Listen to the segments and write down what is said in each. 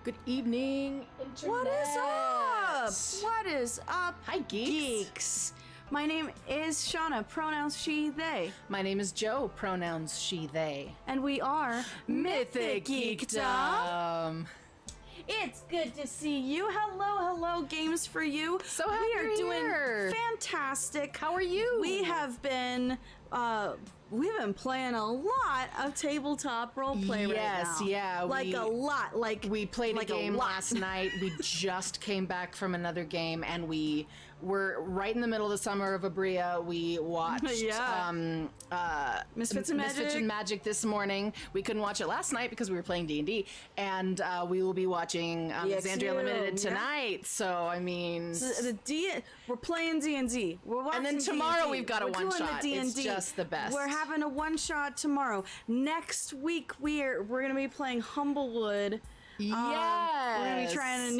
Good evening, Internet. What is up? What is up? Hi, geeks. My name is Shauna, pronouns she, they. My name is Joe, pronouns she, they. And we are Mythic Geekdom. It's good to see you. Hello, games for you. So happy we are you're doing here. fantastic. How are you? We have been we've been playing a lot of tabletop role play right now. Yeah. A lot. We played like a game last night. We just came back from another game, and we were right in the middle of the summer of Abria. We watched Misfits and Magic this morning. We couldn't watch it last night because we were playing D&D, and we will be watching Xandria Limited tonight. So I mean, we're playing D&D. We're watching, and then tomorrow D&D. we've got a one shot. D&D. It's just the best. We're having a one shot tomorrow. Next week we're gonna be playing Humblewood. Yes, we're gonna be trying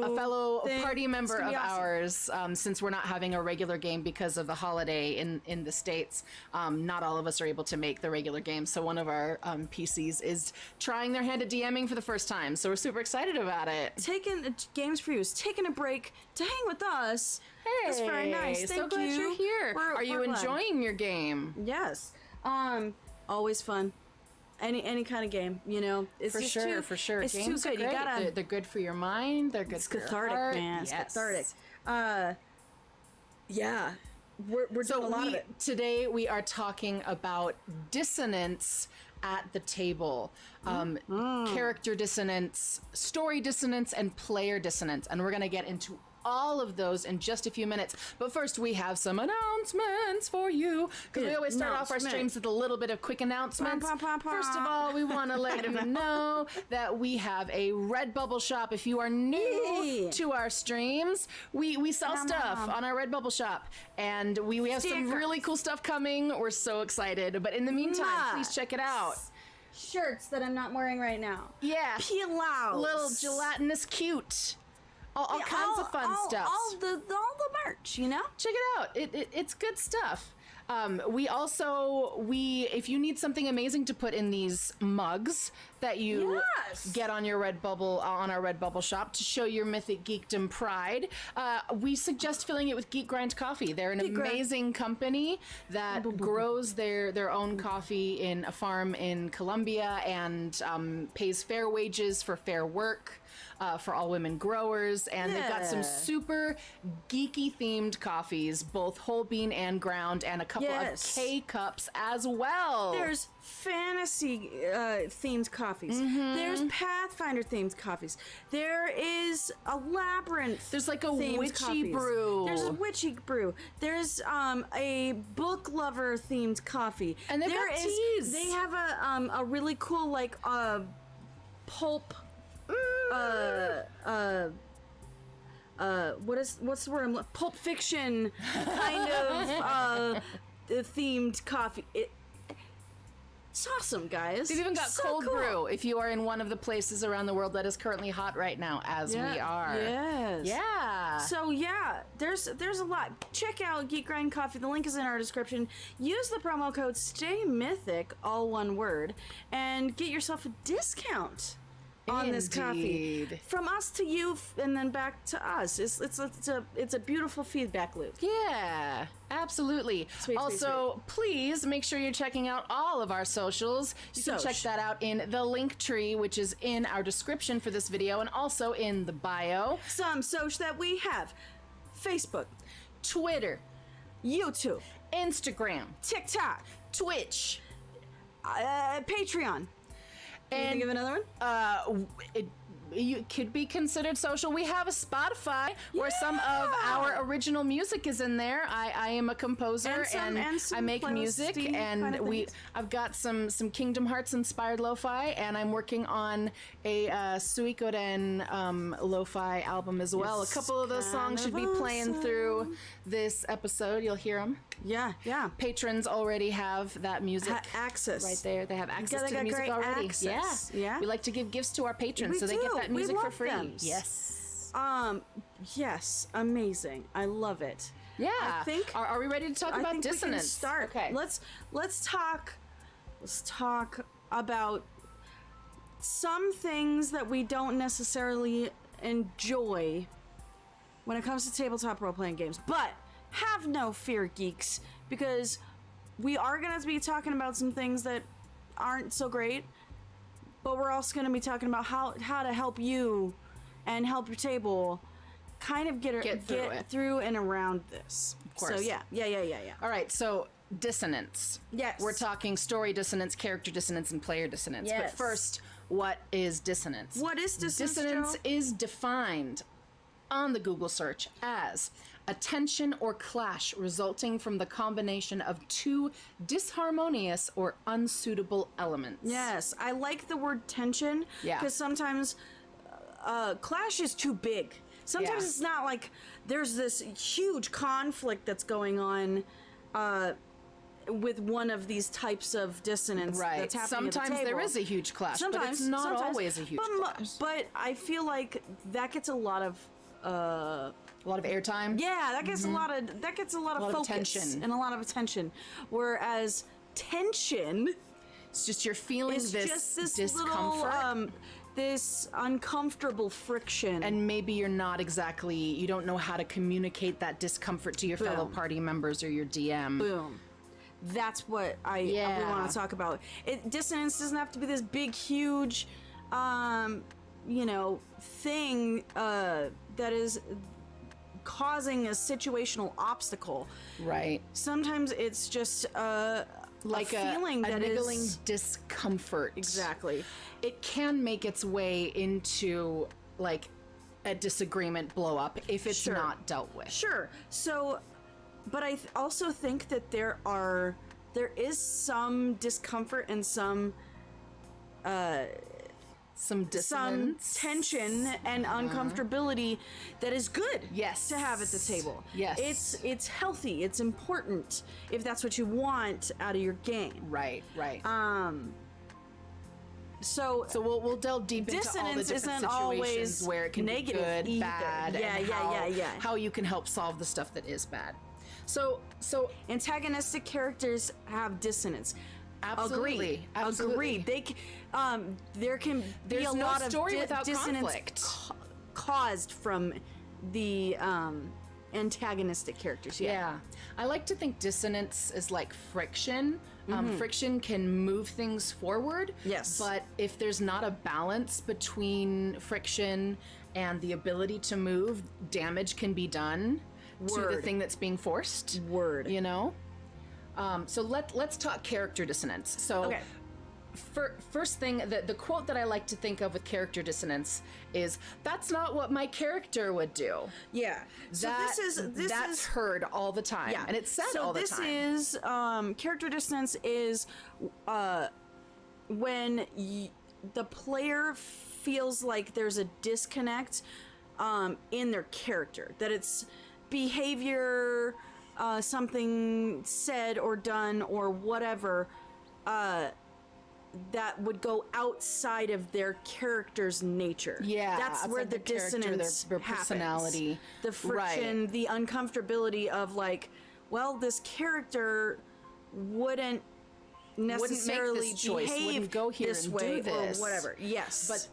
a fellow thing. party member of awesome. ours. Since we're not having a regular game because of the holiday in the States, not all of us are able to make the regular game. So one of our PCs is trying their hand at DMing for the first time. So we're super excited about it. Taking games for you is taking a break to hang with us. Hey, that's very nice. Thank so glad you. You're here. Are you enjoying your game? Yes. Always fun. Any kind of game, you know. It's for sure. It's Games too good. Are great. They're good for your mind. They're good for cathartic, your heart. man. Yes. It's cathartic. Yeah. We're doing a lot of it. Today we are talking about dissonance at the table. Character dissonance, story dissonance, and player dissonance. And we're going to get into all of those in just a few minutes. But first, we have some announcements for you. Because we always start off our streams with a little bit of quick announcements. First of all, we want to let you know that we have a Redbubble shop. If you are new to our streams, we sell stuff on our Redbubble shop. And we have some really cool stuff coming. We're so excited. But in the meantime, please check it out. Shirts that I'm not wearing right now. Yeah. Peel out. Little gelatinous cute. All kinds of fun stuff. All the merch, you know? Check it out. It's good stuff. If you need something amazing to put in these mugs that you get on your Redbubble, on our Redbubble shop to show your Mythic Geekdom pride, we suggest filling it with Geek Grind Coffee. They're an amazing company that grows their own coffee in a farm in Colombia and pays fair wages for fair work. For all women growers, and they've got some super geeky themed coffees, both whole bean and ground, and a couple of K-cups as well. There's fantasy themed coffees. There's Pathfinder themed coffees. There is a labyrinth. There's like a witchy brew. There's a witchy brew. There's a book lover themed coffee. And they've got teas. They have a really cool pulp. What's the word? Pulp Fiction kind of themed coffee. It's awesome, guys. They've even got cold brew if you are in one of the places around the world that is currently hot right now, as we are. Yes. Yeah. So there's a lot. Check out Geek Grind Coffee. The link is in our description. Use the promo code STAYMYTHIC, all one word, and get yourself a discount on this coffee from us to you and then back to us. It's a beautiful feedback loop. Yeah, absolutely. Sweet. Please make sure you're checking out all of our socials. You can check that out in the link tree, which is in our description for this video and also in the bio. Some social that we have: Facebook, Twitter, YouTube, Instagram, TikTok, Twitch, Patreon. Can you think of another one? You could be considered social. We have a Spotify where some of our original music is in there. I am a composer and I make music, and I've got some Kingdom Hearts inspired lo-fi, and I'm working on a Suikoden lo-fi album as well. A couple of those songs should be playing through this episode. You'll hear them. Yeah. Patrons already have that music access right there. They have access to the music already. Access. Yeah. We like to give gifts to our patrons so they get that music for free. Yes. Yes. Amazing. I love it. Yeah. I think. Are we ready to talk about dissonance? We can start. Okay. Let's talk about some things that we don't necessarily enjoy when it comes to tabletop role-playing games. But have no fear, geeks, because we are going to be talking about some things that aren't so great, but we're also going to be talking about how to help you and help your table kind of get through and around this. Of course. So yeah. All right, so dissonance. Yes. We're talking story dissonance, character dissonance, and player dissonance. Yes. But first, what is dissonance? What is dissonance, Dissonance Joe? is defined on the Google search as a tension or clash resulting from the combination of two disharmonious or unsuitable elements. Yes, I like the word tension because sometimes clash is too big. Sometimes it's not like there's this huge conflict that's going on with one of these types of dissonance that's happening Sometimes at the table. there is a huge clash, but it's not always a huge clash. But I feel like that gets a lot of airtime. Yeah, that gets a lot of focus tension and a lot of attention. Whereas tension, it's just you're feeling is this just this discomfort. little this uncomfortable friction. And maybe you don't know how to communicate that discomfort to your fellow party members or your DM. Boom. That's what we want to talk about. Dissonance doesn't have to be this big, huge, thing that is causing a situational obstacle. Right. Sometimes it's just a feeling that niggling is discomfort. Exactly. It can make its way into like a disagreement blow up if it's not dealt with. Sure. So, but I also think that there is some discomfort and some dissonance, tension and uncomfortability that is good to have at the table. Yes. It's healthy, it's important if that's what you want out of your game. Right. So we'll delve deep into all the different situations where it can be good, bad, and how you can help solve the stuff that is bad. So antagonistic characters have dissonance. Absolutely. Agreed. There can be a lot of dissonance caused from the antagonistic characters. Yeah. I like to think dissonance is like friction. Friction can move things forward. Yes. But if there's not a balance between friction and the ability to move, damage can be done to the thing that's being forced. You know? So let's talk character dissonance. So first thing, the quote that I like to think of with character dissonance is, "That's not what my character would do." Yeah. So that's heard all the time. Yeah. And it's said all the time. So this is character dissonance is when the player feels like there's a disconnect in their character, that it's behavior, something said or done or whatever that would go outside of their character's nature. Yeah, that's where the dissonance their personality, the friction, the uncomfortability of like, well, this character wouldn't necessarily make this choice, behave wouldn't go here this and way do this, or whatever. Yes, but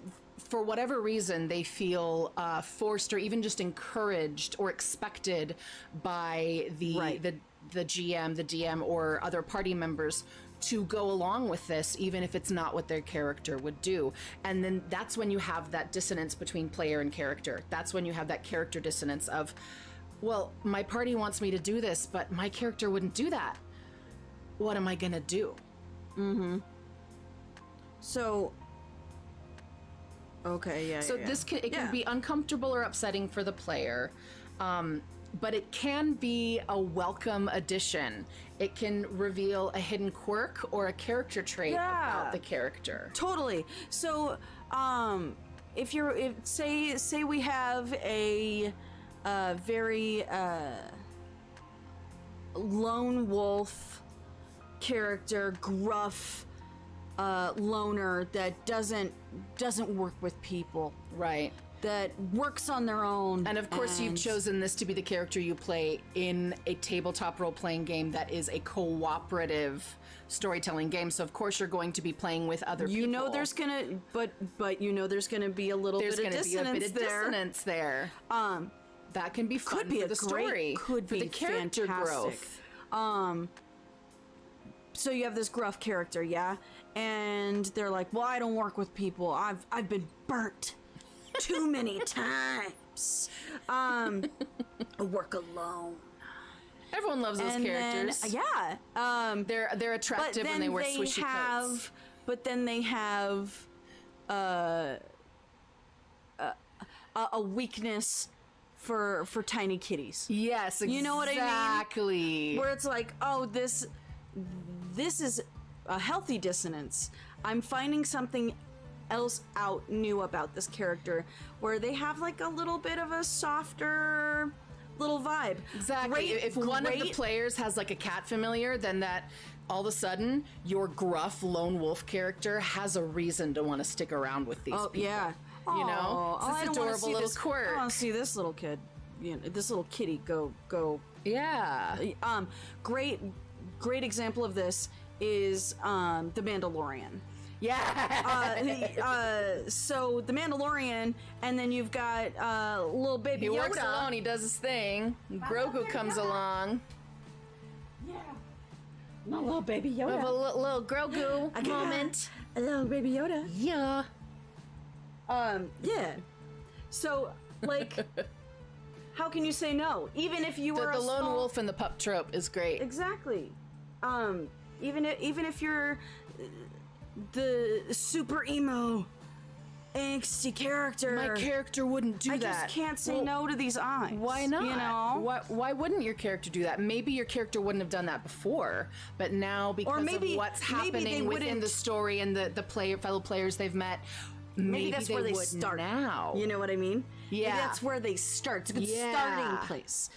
for whatever reason, they feel forced or even just encouraged or expected by the GM, the DM, or other party members to go along with this, even if it's not what their character would do. And then that's when you have that dissonance between player and character. That's when you have that character dissonance of, well, my party wants me to do this, but my character wouldn't do that. What am I gonna do? So this can be uncomfortable or upsetting for the player, but it can be a welcome addition. It can reveal a hidden quirk or a character trait about the character. Totally. So if say we have a very lone wolf character, gruff loner that doesn't work with people, Right. that works on their own. And of course, you've chosen this to be the character you play in a tabletop role-playing game that is a cooperative storytelling game. So of course, you're going to be playing with other people. You know, there's gonna, but you know, there's gonna be a little bit of dissonance there. That can be fun could be for the story. Could for be the character fantastic. growth. So you have this gruff character, yeah, and they're like, "Well, I don't work with people. I've been burnt too many times. I work alone." Everyone loves those characters. Then, yeah, they're attractive when they wear swishy coats. But then they have a weakness for tiny kitties. Yes, exactly. You know what I mean? Exactly. Where it's like, oh, this is a healthy dissonance. I'm finding something else out new about this character, where they have like a little bit of a softer little vibe. Exactly. If one of the players has like a cat familiar, then that all of a sudden your gruff lone wolf character has a reason to want to stick around with these people. Yeah. You know, it's this adorable little quirk. I want to see this little kid, you know, this little kitty go. Yeah. Great example of this is The Mandalorian. Yeah. So The Mandalorian, and then you've got little baby Yoda. He works alone. He does his thing. Grogu comes along. Yeah. My little baby Yoda. We have a little Grogu moment. A little baby Yoda. Yeah. Yeah. So, like, how can you say no? Even if you were the lone wolf and the pup trope is great. Exactly. Even if you're the super emo, angsty character, my character wouldn't do that. I just can't say no to these eyes. Why not? You know, why wouldn't your character do that? Maybe your character wouldn't have done that before, but now because of what's happening within the story and the fellow players they've met. Maybe that's where they start now. You know what I mean? Yeah, maybe that's where they start. It's a good starting place.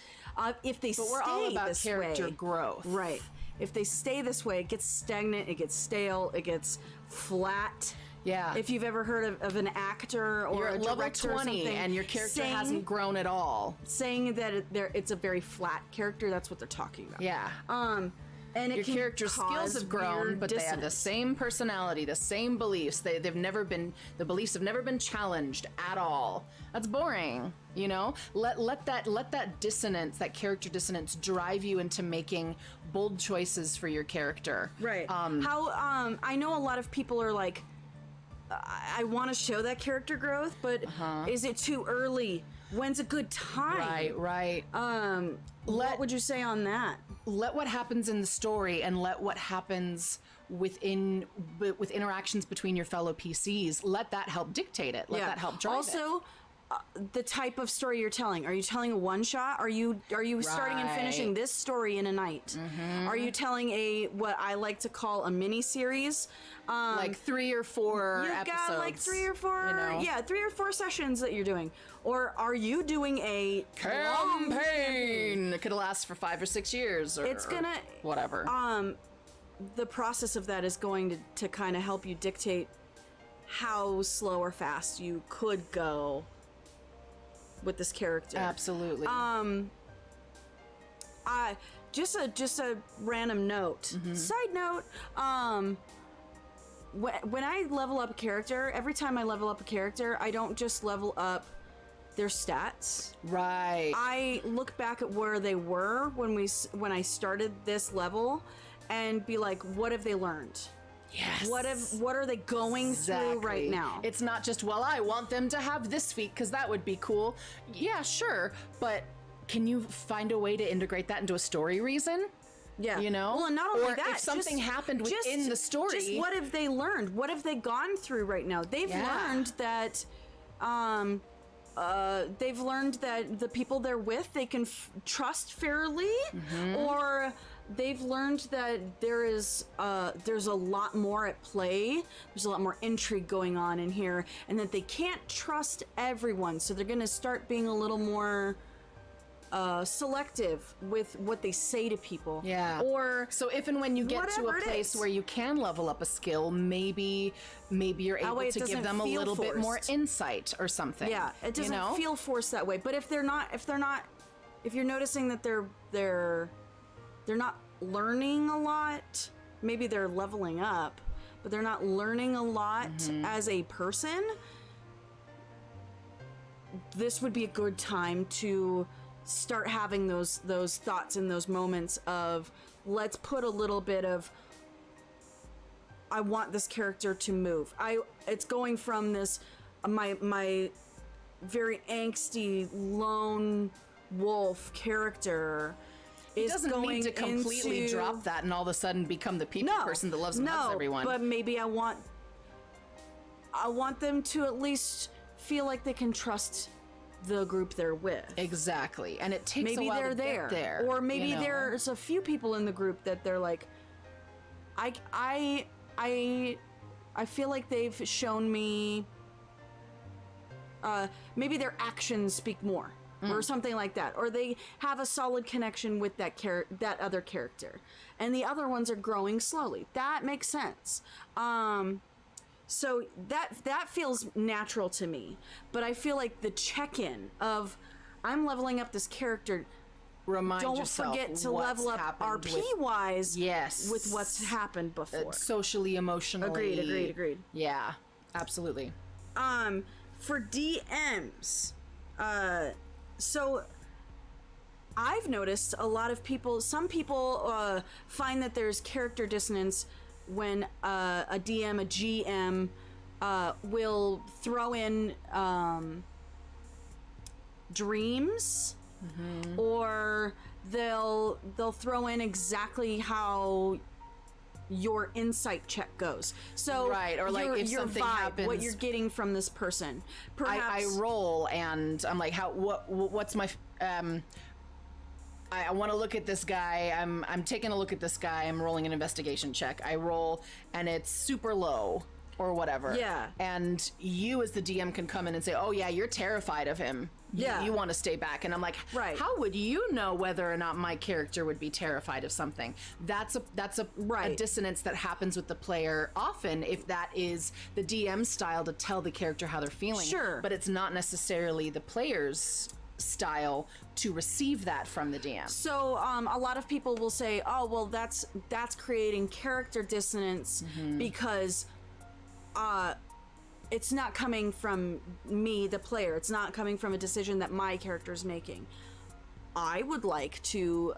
If they but we're all about character growth, right? If they stay this way, it gets stagnant, it gets stale, it gets flat. Yeah. If you've ever heard of an actor or a director level 20 and your character hasn't grown at all, saying that it's a very flat character, that's what they're talking about. Yeah. And your character's skills have grown, but they have the same personality, the same beliefs. The beliefs have never been challenged at all. That's boring, you know? Let that dissonance, that character dissonance, drive you into making bold choices for your character. Right. I know a lot of people are like, I want to show that character growth, but is it too early? When's a good time? Right. What would you say on that? Let what happens in the story and let what happens with interactions between your fellow PCs, let that help dictate it. Let that help drive it. Also, the type of story you're telling. Are you telling a one shot? Are you starting and finishing this story in a night? Mm-hmm. Are you telling what I like to call a mini series? Like 3 or 4 episodes. You've got like 3 or 4, you know? 3 or 4 sessions that you're doing. Or are you doing a campaign that could last for 5 or 6 years? Or, it's gonna whatever. The process of that is going to kind of help you dictate how slow or fast you could go with this character. Absolutely. Just a random note. Mm-hmm. Side note. When I level up a character, every time I level up a character, I don't just level up their stats. Right. I look back at where they were when I started this level, and be like, what have they learned? Yes. What are they going through right now? It's not just, well, I want them to have this feat because that would be cool. Yeah, sure. But can you find a way to integrate that into a story reason? Yeah. You know? Well, and not only or that, if something happened within the story. Just what have they learned? What have they gone through right now? They've learned that the people they're with, they can trust fairly, or they've learned that there's a lot more at play. There's a lot more intrigue going on in here, and that they can't trust everyone. So they're going to start being a little more selective with what they say to people. Yeah. Or so if and when you get to a whatever it place is. where you can level up a skill, maybe you're able way it to give doesn't them a feel little bit more forced. insight or something. Yeah, it doesn't you know? feel forced that way. But if you're noticing that they're not learning a lot, maybe they're leveling up, but they're not learning a lot as a person, this would be a good time to start having those thoughts and those moments of, let's put a little bit of, I want this character to move. It's going from this my very angsty lone wolf character It is doesn't going mean to completely into, drop that and all of a sudden become the people person that loves and hugs everyone. But maybe I want them to at least feel like they can trust the group they're with. Exactly. And it takes Maybe a while they're to there. get there. Or maybe you know? there's a few people in the group that they're like, I feel like they've shown me, maybe their actions speak more. Or something like that, or they have a solid connection with that other character, and the other ones are growing slowly. That makes sense. So that feels natural to me. But I feel like the check-in of, I'm leveling up this character. Don't forget to level up RP wise. Yes, with what's happened before. Socially, emotionally. Agreed. Yeah, absolutely. For DMs, so I've noticed a lot of people, some people find that there's character dissonance when a DM, a GM will throw in dreams, or they'll throw in exactly how your insight check goes. So right, or like if your something vibe, happens, what you're getting from this person. Perhaps I roll and I'm like, what's my I want to look at this guy. I'm taking a look at this guy. I'm rolling an investigation check. I roll and it's super low or whatever. Yeah. And you as the DM can come in and say, "Oh yeah, you're terrified of him. Yeah. You want to stay back." And I'm like, right. How would you know whether or not my character would be terrified of something? That's a dissonance that happens with the player often, if that is the DM style to tell the character how they're feeling. Sure. But it's not necessarily the player's style to receive that from the DM. So a lot of people will say, "Oh, well, that's creating character dissonance because it's not coming from me, the player. It's not coming from a decision that my character is making." I would like to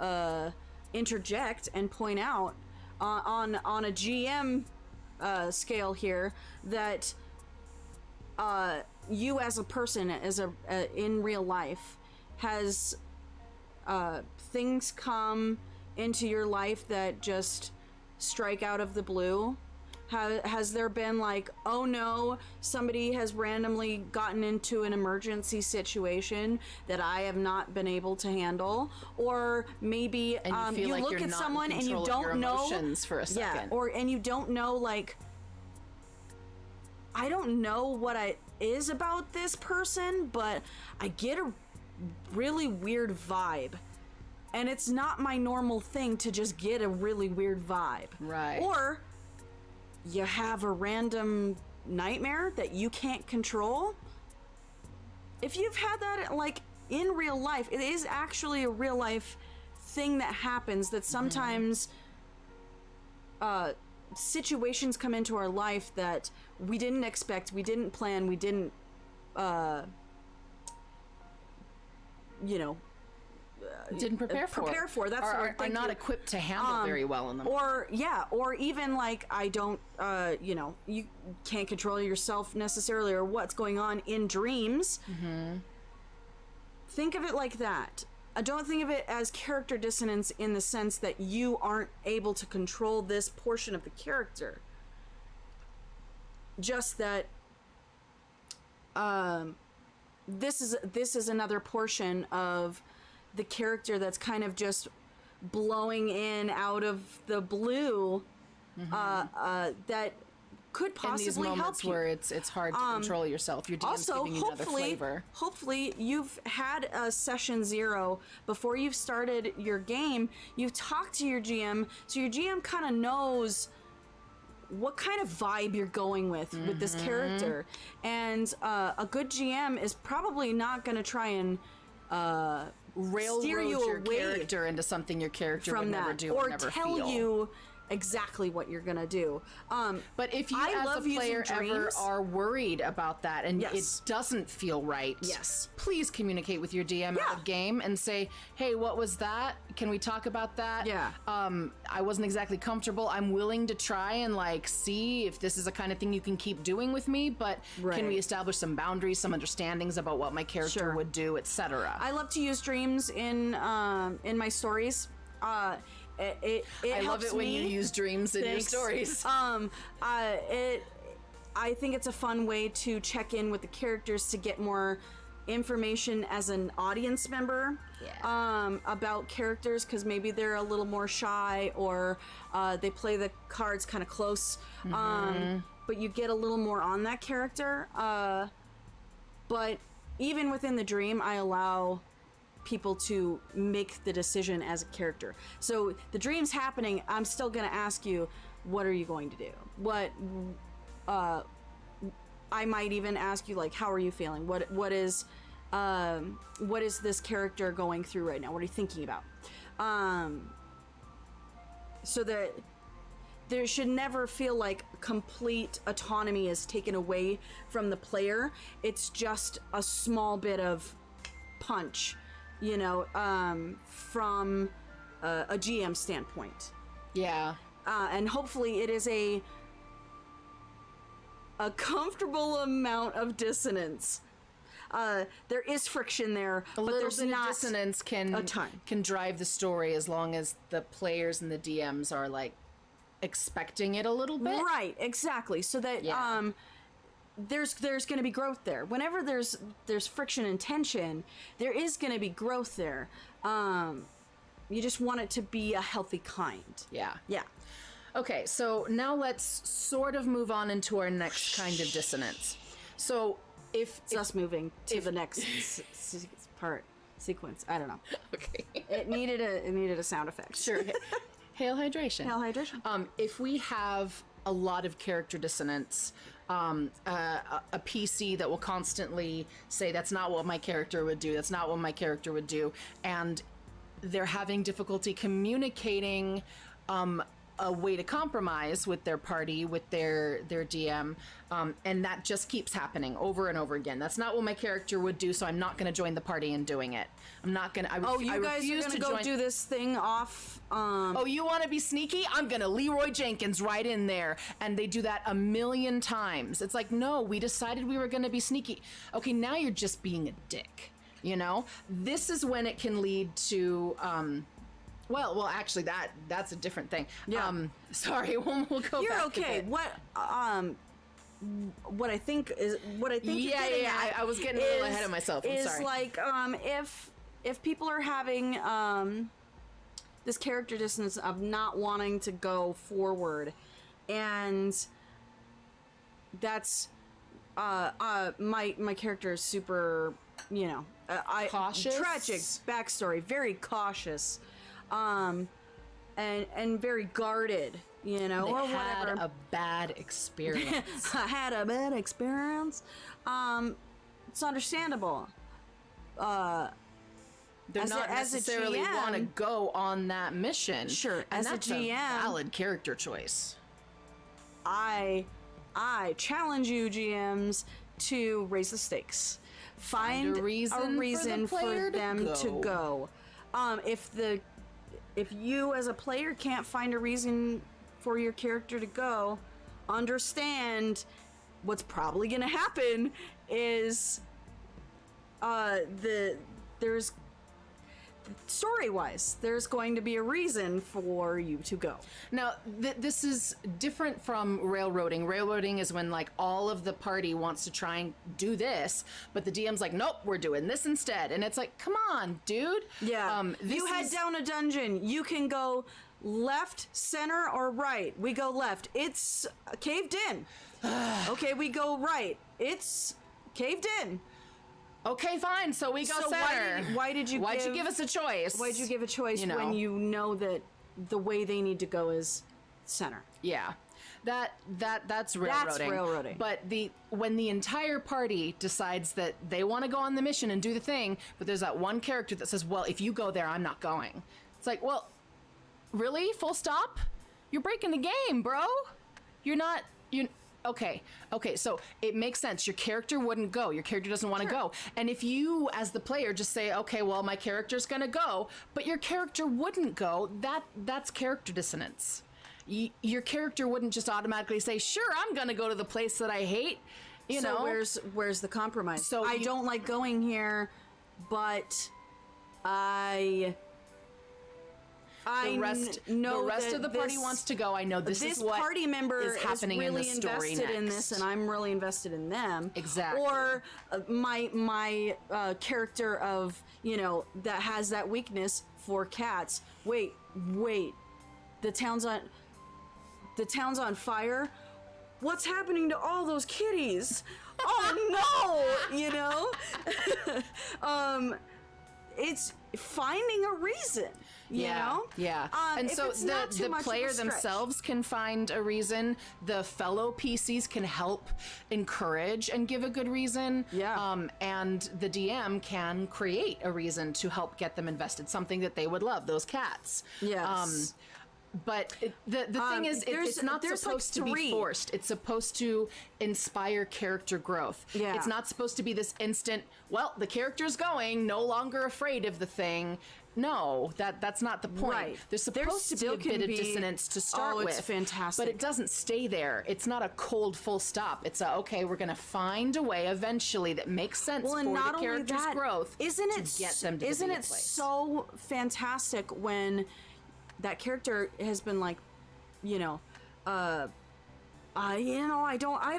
interject and point out on a GM scale here that you as a person, in real life, has things come into your life that just strike out of the blue. Has there been like, oh no, somebody has randomly gotten into an emergency situation that I have not been able to handle? Or maybe and you, you like look at someone and you don't know for a second. Yeah, and you don't know, like, I don't know what it is about this person, but I get a really weird vibe. And it's not my normal thing to just get a really weird vibe. Right. Or you have a random nightmare that you can't control. If you've had that, like, in real life, it is actually a real life thing that happens, that sometimes situations come into our life that we didn't expect, we didn't plan, we didn't didn't prepare for. That's are not equipped to handle very well in them. Or even like, I don't you can't control yourself necessarily, or what's going on in dreams. Think of it like that. I don't think of it as character dissonance in the sense that you aren't able to control this portion of the character. Just that this is another portion of the character that's kind of just blowing in out of the blue, that could possibly in these moments help you. where it's hard to control yourself. Your DM's Also, giving you another flavor. hopefully you've had a session 0 before you've started your game. You've talked to your GM, so your GM kind of knows what kind of vibe you're going with this character. And a good GM is probably not going to try and Railroad steer you your away character into something your character from would never that, do or or never tell feel. you exactly what you're gonna do. But if you I as love a player using ever dreams. are worried about that and Yes. it doesn't feel right, Yes. please communicate with your DM out Yeah. of game and say, hey, what was that? Can we talk about that? Yeah. I wasn't exactly comfortable. I'm willing to try and like see if this is the kind of thing you can keep doing with me, but Right. can we establish some boundaries, some understandings about what my character Sure. would do, etc. I love to use dreams in my stories. It I love helps it when me. you use dreams in Thanks. your stories. I think it's a fun way to check in with the characters to get more information as an audience member about characters, because maybe they're a little more shy or they play the cards kind of close. But you get a little more on that character. But even within the dream, I allow people to make the decision as a character. So the dream's happening, I'm still going to ask you, what are you going to do? What I might even ask you, like, how are you feeling? What is this character going through right now? What are you thinking about? So that there should never feel like complete autonomy is taken away from the player. It's just a small bit of punch, from a GM standpoint. Yeah. And hopefully it is a comfortable amount of dissonance. There is friction there, but there's bit not of dissonance a ton. can drive the story as long as the players and the DMs are like expecting it a little bit. Right, exactly. So that there's going to be growth there. Whenever there's friction and tension, there is going to be growth there. You just want it to be a healthy kind. Yeah. Yeah. Okay, so now let's sort of move on into our next kind of dissonance. So if It's us moving to the next sequence. I don't know. okay, It needed a sound effect. sure. Hail hydration. Hail hydration. If we have a lot of character dissonance, a PC that will constantly say, that's not what my character would do, that's not what my character would do, and they're having difficulty communicating a way to compromise with their party, with their DM, and that just keeps happening over and over again. That's not what my character would do, so I'm not going to join the party in doing it. I'm not going to. You guys are going to go do this thing off. Oh, you want to be sneaky? I'm going to Leroy Jenkins right in there. And they do that a million times. It's like, no, we decided we were going to be sneaky. Okay, now you're just being a dick. This is when it can lead to. Well, actually, that's a different thing. Yeah. Sorry, we'll go. You're back okay. A bit. What I think you're getting at I was getting a little ahead of myself. I'm sorry. Like if people are having this character distance of not wanting to go forward, and that's my character is super, Cautious? tragic backstory, very cautious, and very guarded. Or They had whatever. a bad experience. I had a bad experience. It's understandable. They're As not a necessarily GM, want to go on that mission. Sure, and as a that's GM, valid character choice. I challenge you, GMs, to raise the stakes. Find a reason for the player to them go. to go. If you as a player can't find a reason for your character to go, understand what's probably going to happen is there's story-wise, there's going to be a reason for you to go. Now, this is different from railroading. Railroading is when, like, all of the party wants to try and do this, but the DM's like, nope, we're doing this instead. And it's like, come on, dude. Yeah. You head down a dungeon. You can go left, center, or right. We go left. It's caved in. Okay, we go right. It's caved in. Okay, fine. So we go center. Why'd you give us a choice? Why'd you give a choice when you know that the way they need to go is center? Yeah. That's railroading. That's railroading. But when the entire party decides that they want to go on the mission and do the thing, but there's that one character that says, well, if you go there, I'm not going. It's like, well, really? Full stop? You're breaking the game, bro. You're not... Okay, so it makes sense. Your character wouldn't go. Your character doesn't want to go. And if you, as the player, just say, okay, well, my character's going to go, but your character wouldn't go, that's character dissonance. Your character wouldn't just automatically say, sure, I'm going to go to the place that I hate. You know? Where's the compromise? So I don't like going here, but the rest of the party wants to go. I know this is what party member is happening really in the story invested next. in this, and I'm really invested in them. Exactly. Or my character of that has that weakness for cats. Wait, the town's on fire. What's happening to all those kitties? Oh no! It's finding a reason. You know? Yeah. And so the player themselves can find a reason. The fellow PCs can help encourage and give a good reason. Yeah. And the DM can create a reason to help get them invested. Something that they would love. Those cats. Yes. But the thing is, it's not supposed to be forced. It's supposed to inspire character growth. Yeah. It's not supposed to be this instant, well, the character's going, no longer afraid of the thing. No, that's not the point. Right. There's supposed to be a bit of dissonance to start with. It's fantastic. But it doesn't stay there. It's not a cold full stop. It's okay, we're going to find a way eventually that makes sense for the character's growth to get them to isn't the it place. so fantastic when that character has been like, I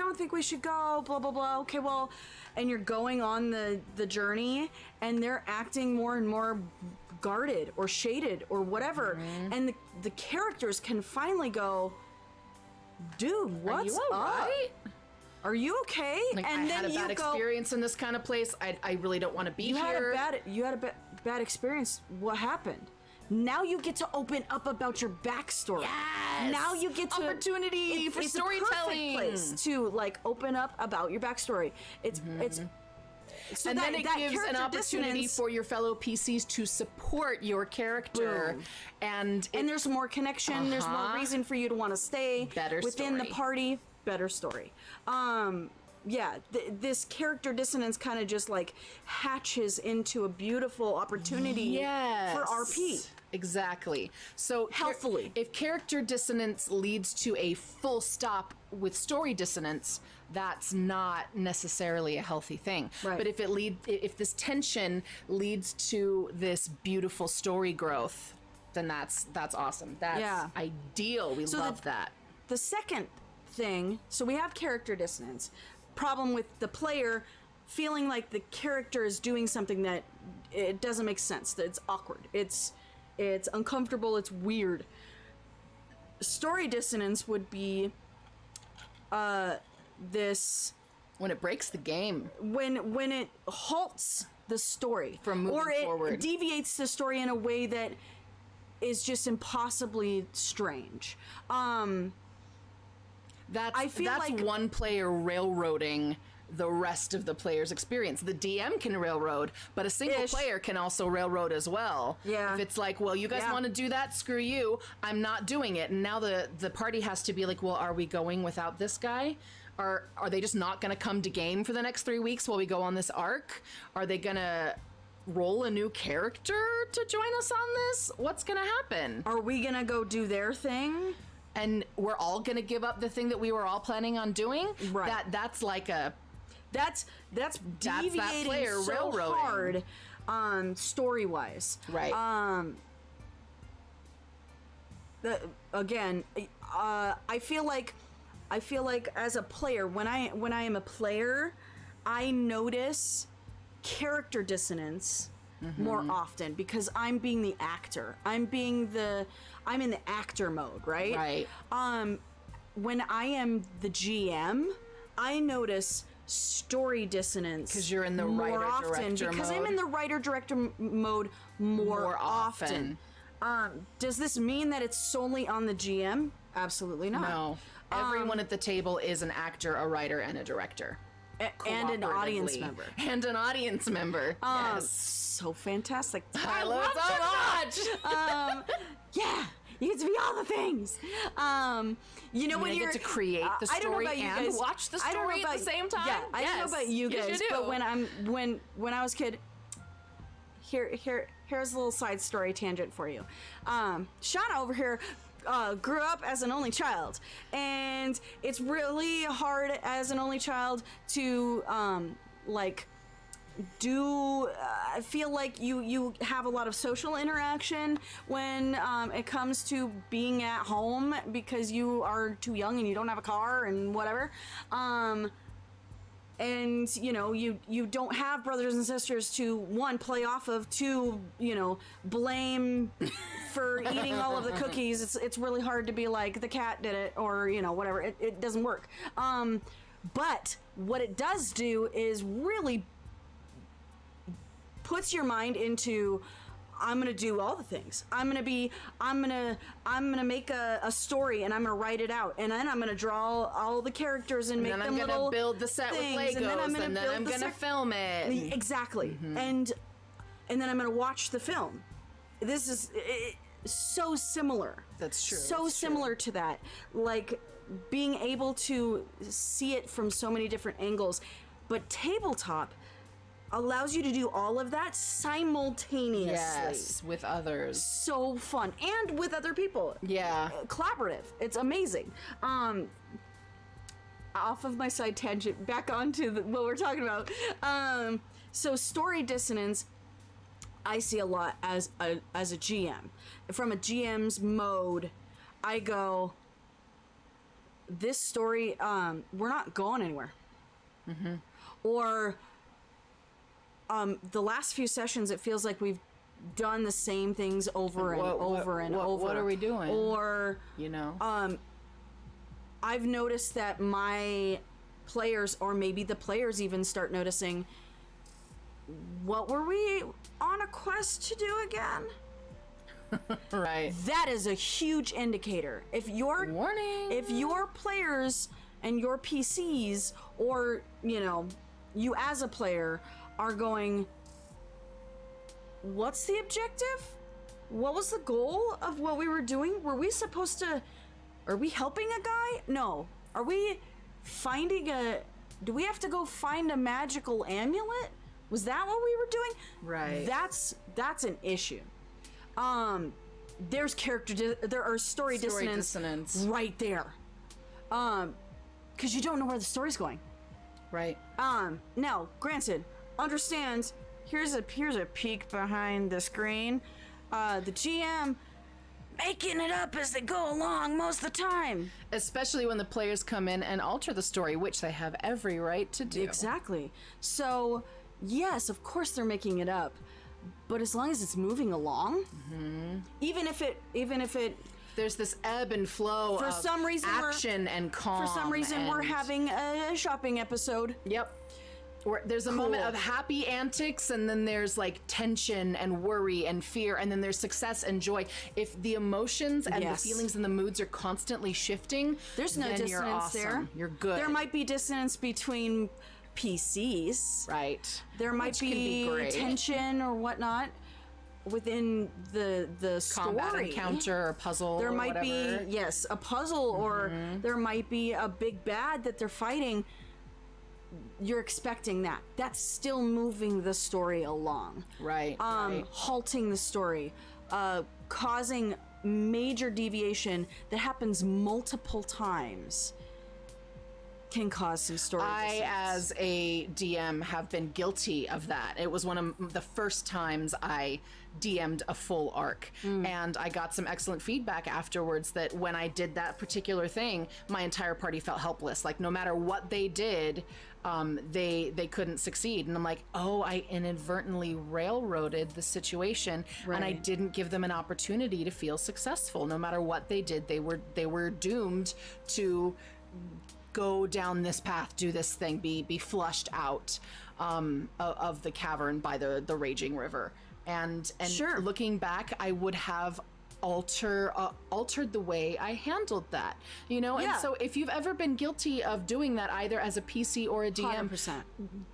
don't think we should go, blah, blah, blah. Okay, well, and you're going on the journey and they're acting more and more guarded or shaded or whatever. Mm-hmm. And the characters can finally go, dude, what's up? Right? Are you okay? Like, and I then had a bad experience in this kind of place. I really don't want to be here. You had a bad experience. What happened? Now you get to open up about your backstory. Yes! Now you get to opportunity for storytelling. It's a perfect place to open up about your backstory. It's so and then it gives an opportunity for your fellow PCs to support your character. Boom. And there's more connection. There's more reason for you to want to stay within the party. Better story. This character dissonance kind of just hatches into a beautiful opportunity for RP. Exactly. So healthfully, if character dissonance leads to a full stop with story dissonance, that's not necessarily a healthy thing. Right. But if this tension leads to this beautiful story growth, then that's awesome. That's ideal. We love that. The second thing, so we have character dissonance. Problem with the player feeling like the character is doing something that it doesn't make sense, that it's awkward, it's uncomfortable, it's weird. Story dissonance would be this when it breaks the game, when it halts the story from moving forward, it deviates the story in a way that is just impossibly strange. That's one player railroading the rest of the player's experience. The DM can railroad, but a single player can also railroad as well. Yeah. If it's like, well, you guys want to do that, screw you, I'm not doing it. And now the party has to be like, well, are we going without this guy? Are they just not going to come to game for the next 3 weeks while we go on this arc? Are they going to roll a new character to join us on this? What's going to happen? Are we going to go do their thing? And we're all going to give up the thing that we were all planning on doing? Right. That's like a... That's deviating that player so railroading. hard, story-wise. Right. Again, I feel like as a player, when I am a player, I notice character dissonance more often because I'm being the actor. I'm in the actor mode, right? Right. When I am the GM, I notice story dissonance Because you're in the more often writer-director because I'm mode. in the writer-director mode more often. Does this mean that it's solely on the GM? Absolutely not. No. Everyone at the table is an actor, a writer, and a director. And an audience Cooperatively. member. And an audience member. Yes. So fantastic. I love it so much. Yeah, you get to be all the things. You know, when You you're get to create the I don't know story about you and guys. watch the I don't know story at about- the same time. Yeah, I don't know Yes, about you yes, guys, you do. but when I was a kid, here's a little side story tangent for you. Shauna over here grew up as an only child, and it's really hard as an only child to I feel like you have a lot of social interaction when it comes to being at home because you are too young and you don't have a car and whatever. And you know, you don't have brothers and sisters to one, play off of, two, you know, blame for eating all of the cookies. It's really hard to be like the cat did it, or you know, whatever. It doesn't work. But what it does do is really puts your mind into, I'm gonna do all the things. I'm gonna make a story, and I'm gonna write it out, and then I'm gonna draw all the characters and make then them I'm gonna little build the set with things, Legos, and then I'm gonna film it. Exactly, and then I'm gonna watch the film. This is so similar. That's true. So that's true. similar to that, like being able to see it from so many different angles, but tabletop allows you to do all of that simultaneously. Yes, with others. So fun, and with other people. Yeah. Collaborative. It's amazing. Off of my side tangent, back onto what we're talking about. So story dissonance, I see a lot as a GM. From a GM's mode, I go, this story, we're not going anywhere. Or the last few sessions, it feels like we've done the same things over and over and over. What are we doing? Or, You know? I've noticed that my players, or maybe the players even start noticing, what were we on a quest to do again? Right. That is a huge indicator. If your Warning. If your players and your PCs, or you know, you as a player, are going, what's the objective? What was the goal of what we were doing? Were we supposed to, are we helping a guy? No. Are we finding do we have to go find a magical amulet? Was that what we were doing? Right. That's an issue. There's there are story dissonance right there. Because you don't know where the story's going. Right. Now, granted, understand, here's a peek behind the screen. The GM making it up as they go along most of the time. Especially when the players come in and alter the story, which they have every right to do. Exactly. So, yes, of course they're making it up, but as long as it's moving along, even if it There's this ebb and flow For of some reason action and calm. for some reason we're and- having a shopping episode. Yep. Or there's a moment of happy antics, and then there's like tension and worry and fear, and then there's success and joy. If the emotions and Yes. the feelings and the moods are constantly shifting, There's no then dissonance you're awesome. there. You're good. There might be dissonance between PCs. right. There might Which can be great. tension or whatnot within the Combat story. encounter or puzzle. There or might whatever. be a puzzle, or there might be a big bad that they're fighting. You're expecting that. That's still moving the story along. Right. right. Halting the story, causing major deviation that happens multiple times. can cause some story I, dissonance. as a DM, have been guilty of that. It was one of the first times I DM'd a full arc, and I got some excellent feedback afterwards that when I did that particular thing, my entire party felt helpless. Like, no matter what they did, they couldn't succeed. And I'm like, oh, I inadvertently railroaded the situation, and I didn't give them an opportunity to feel successful. No matter what they did, they were doomed to go down this path, do this thing, be flushed out of the cavern by the raging river. And Sure. looking back, I would have altered the way I handled that, you know? Yeah. And so if you've ever been guilty of doing that, either as a PC or a DM, 100%.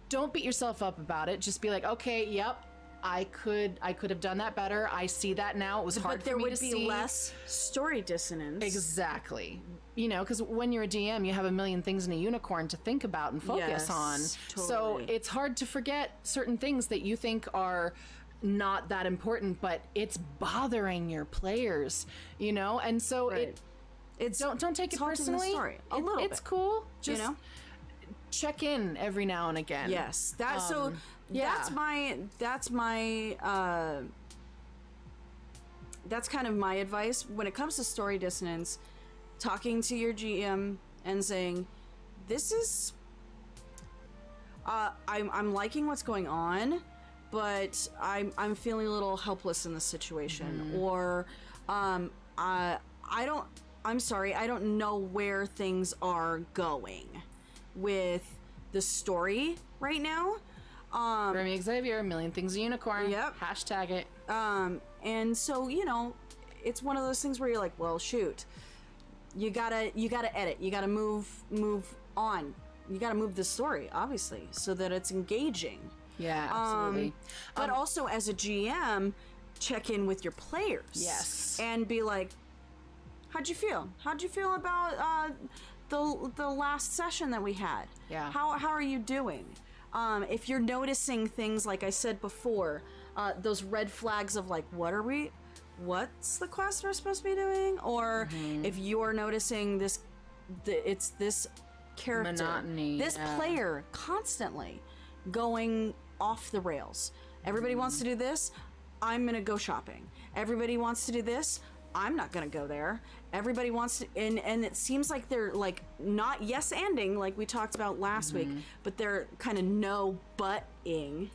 don't beat yourself up about it. Just be like, okay, yep, I could have done that better. I see that now. It was hard But there for me would to be see. less story dissonance. Exactly. You know, because when you're a DM, you have a million things in a unicorn to think about and focus Yes, on. totally. So it's hard to forget certain things that you think are not that important, but it's bothering your players, you know? And so Right. It's don't take it halting the personally. story a little it's bit, cool. Just you know? check in every now and again. Yes, that's yeah. That's kind of my advice when it comes to story dissonance. Talking to your GM and saying, "This is, I'm liking what's going on, but I'm feeling a little helpless in this situation," or I'm sorry, I don't know where things are going with the story right now. Remy Xavier, A Million Things a Unicorn. Yep. Hashtag it. And so, you know, it's one of those things where you're like, well, shoot, you gotta edit, you gotta move on, you gotta move the story, obviously, so that it's engaging. Yeah, absolutely. But also, as a GM, check in with your players. Yes. And be like, how'd you feel? How'd you feel about the last session that we had? Yeah. How are you doing? If you're noticing things, like I said before, those red flags of like, what's the quest we're supposed to be doing? Or if you're noticing it's this character, Monotony, this player constantly going off the rails. Everybody wants to do this, I'm gonna go shopping. Everybody wants to do this, I'm not gonna go there. Everybody wants to, and it seems like they're like not yes-anding like we talked about last week, but they're kind of no-butting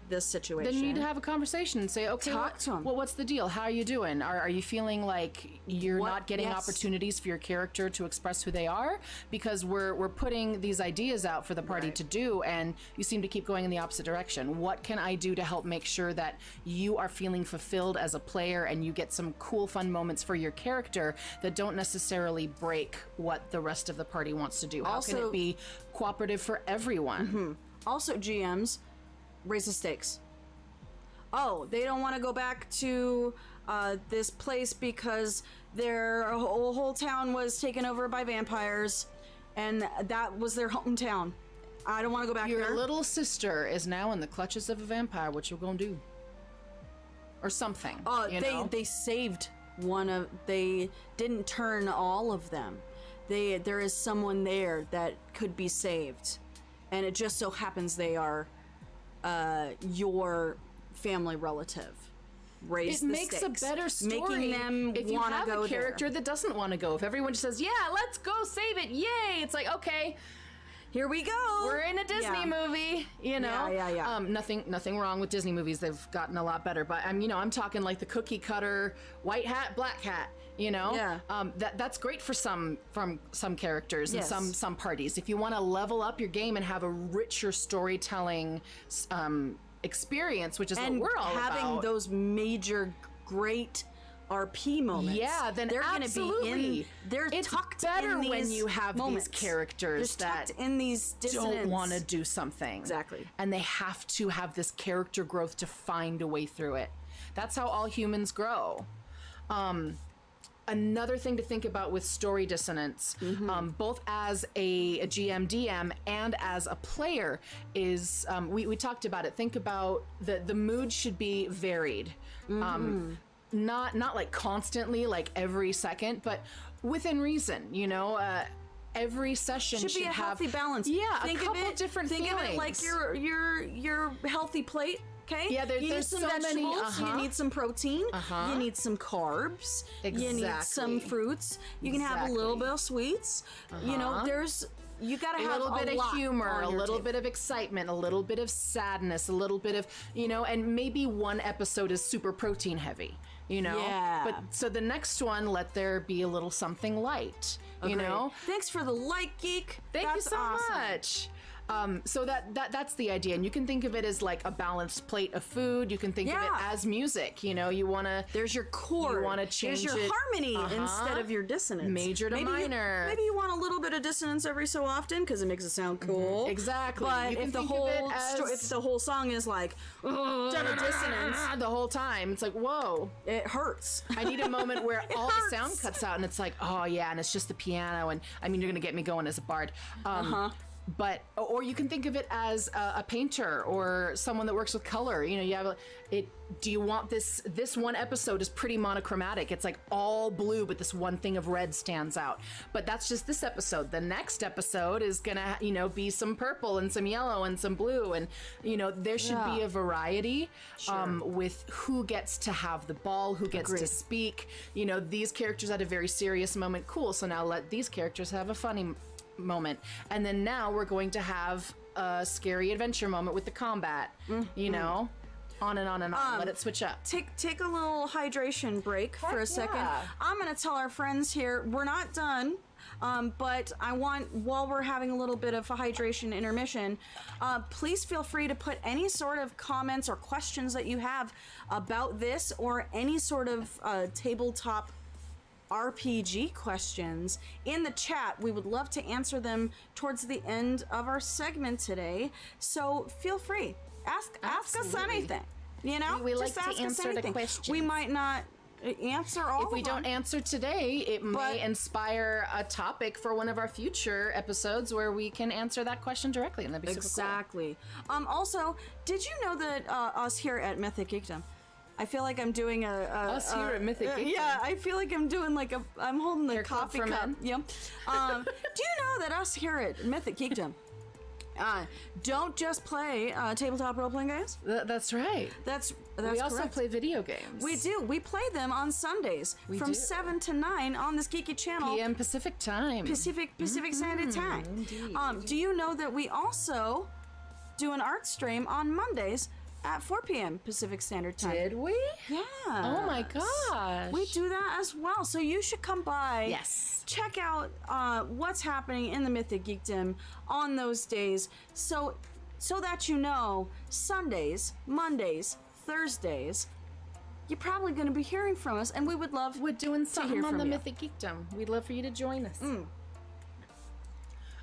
this situation. Then you need to have a conversation and say, okay, Talk to 'em. well, what's the deal? How are you doing? Are you feeling like you're What- not getting yes. opportunities for your character to express who they are? Because we're putting these ideas out for the party to do, and you seem to keep going in the opposite direction. What can I do to help make sure that you are feeling fulfilled as a player and you get some cool, fun moments for your character that don't necessarily break what the rest of the party wants to do? How can Also- it be cooperative for everyone? Also, GMs, raise the stakes. Oh, they don't want to go back to this place because their whole town was taken over by vampires, and that was their hometown. I don't want to go back Your there. little sister is now in the clutches of a vampire. What you gonna do? Or something. You know? They saved one of. They didn't turn all of them. There is someone there that could be saved, and it just so happens they are your family relative. Raise It the makes stakes. a better story making them if you want to have go a character there. that doesn't want to go. If everyone just says, "Yeah, let's go save it, yay!" It's like, okay, Here we go. we're in a Disney Yeah. movie, you know. Yeah. Nothing wrong with Disney movies. They've gotten a lot better, but I'm talking like the cookie cutter, white hat, black hat. You know, Yeah. That's great for some characters and Yes. some parties. If you want to level up your game and have a richer storytelling experience, which is And what we're all having about. those major great RP moments. Yeah, then they're absolutely. Gonna be in. They're It's tucked better in when these you have moments. these characters They're that tucked in these dissonance. don't want to do something. Exactly. And they have to have this character growth to find a way through it. That's how all humans grow. Another thing to think about with story dissonance, both as a GM, DM, and as a player, is we talked about it. Think about the mood should be varied. Not like constantly, like every second, but within reason, you know. every session should be a healthy have, balance. Yeah, think a couple different think feelings. of it like your healthy plate. Okay. Yeah, you need there's some so many, vegetables. You need some protein. You need some carbs. You need some Exactly. fruits. You can have a little bit of sweets. You know, you gotta have a little bit of lot humor, on a your little table. bit of excitement, a little bit of sadness, a little bit of, and maybe one episode is super protein heavy, Yeah. But so the next one, let there be a little something light, Agreed. Thanks for the like, geek. Thank That's you so awesome. much. So that's the idea, and you can think of it as like a balanced plate of food. You can think of it as music. You want to. There's your chord. You want to change There's your it. harmony instead of your dissonance. Major to minor. Maybe you want a little bit of dissonance every so often because it makes it sound cool. Exactly. But You can if the think of whole it as- if the whole song is like dissonance, the whole time, it's like, whoa. it hurts. I need a moment where all the sound cuts out, and it's like, oh yeah, and it's just the piano, and I mean, you're gonna get me going as a bard. But or you can think of it as a painter or someone that works with color. You have it. Do you want this? This one episode is pretty monochromatic. It's like all blue, but this one thing of red stands out. But that's just this episode. The next episode is gonna, be some purple and some yellow and some blue, and there should be a variety with who gets to have the ball, who gets to speak. These characters had a very serious moment. Cool. So now let these characters have a funny moment, and then now we're going to have a scary adventure moment with the combat. On and on and on. Let it switch up. Take a little hydration break for a second. yeah. I'm gonna tell our friends here we're not done. But I want, while we're having a little bit of a hydration intermission, please feel free to put any sort of comments or questions that you have about this or any sort of tabletop RPG questions in the chat. We would love to answer them towards the end of our segment today. So feel free. Ask us anything. We like Just to ask us answer the anything. questions. We might not answer all If we of them. don't answer today, it may inspire a topic for one of our future episodes where we can answer that question directly, and that'd be super Exactly. Also, did you know that us here at Mythic Geekdom, I feel like I'm doing Us here at Mythic Geekdom. Yeah, I feel like I'm doing I'm holding the Club coffee for cup. Men. Yep. Do you know that us here at Mythic Geekdom don't just play tabletop role-playing games? That's right. That's We also correct. play video games. We do. We play them on Sundays from do. 7 to 9 on this geeky channel. PM Pacific time. Pacific Standard Time. Indeed. Do you know that we also do an art stream on Mondays at 4 p.m. Pacific Standard Time? Did we? Yeah. Oh my gosh. We do that as well. So you should come by. Yes. Check out what's happening in the Mythic Geekdom on those days. So that you know, Sundays, Mondays, Thursdays, you're probably going to be hearing from us, and we would love We're doing to hear something on from the you. Mythic Geekdom. We'd love for you to join us. Cool.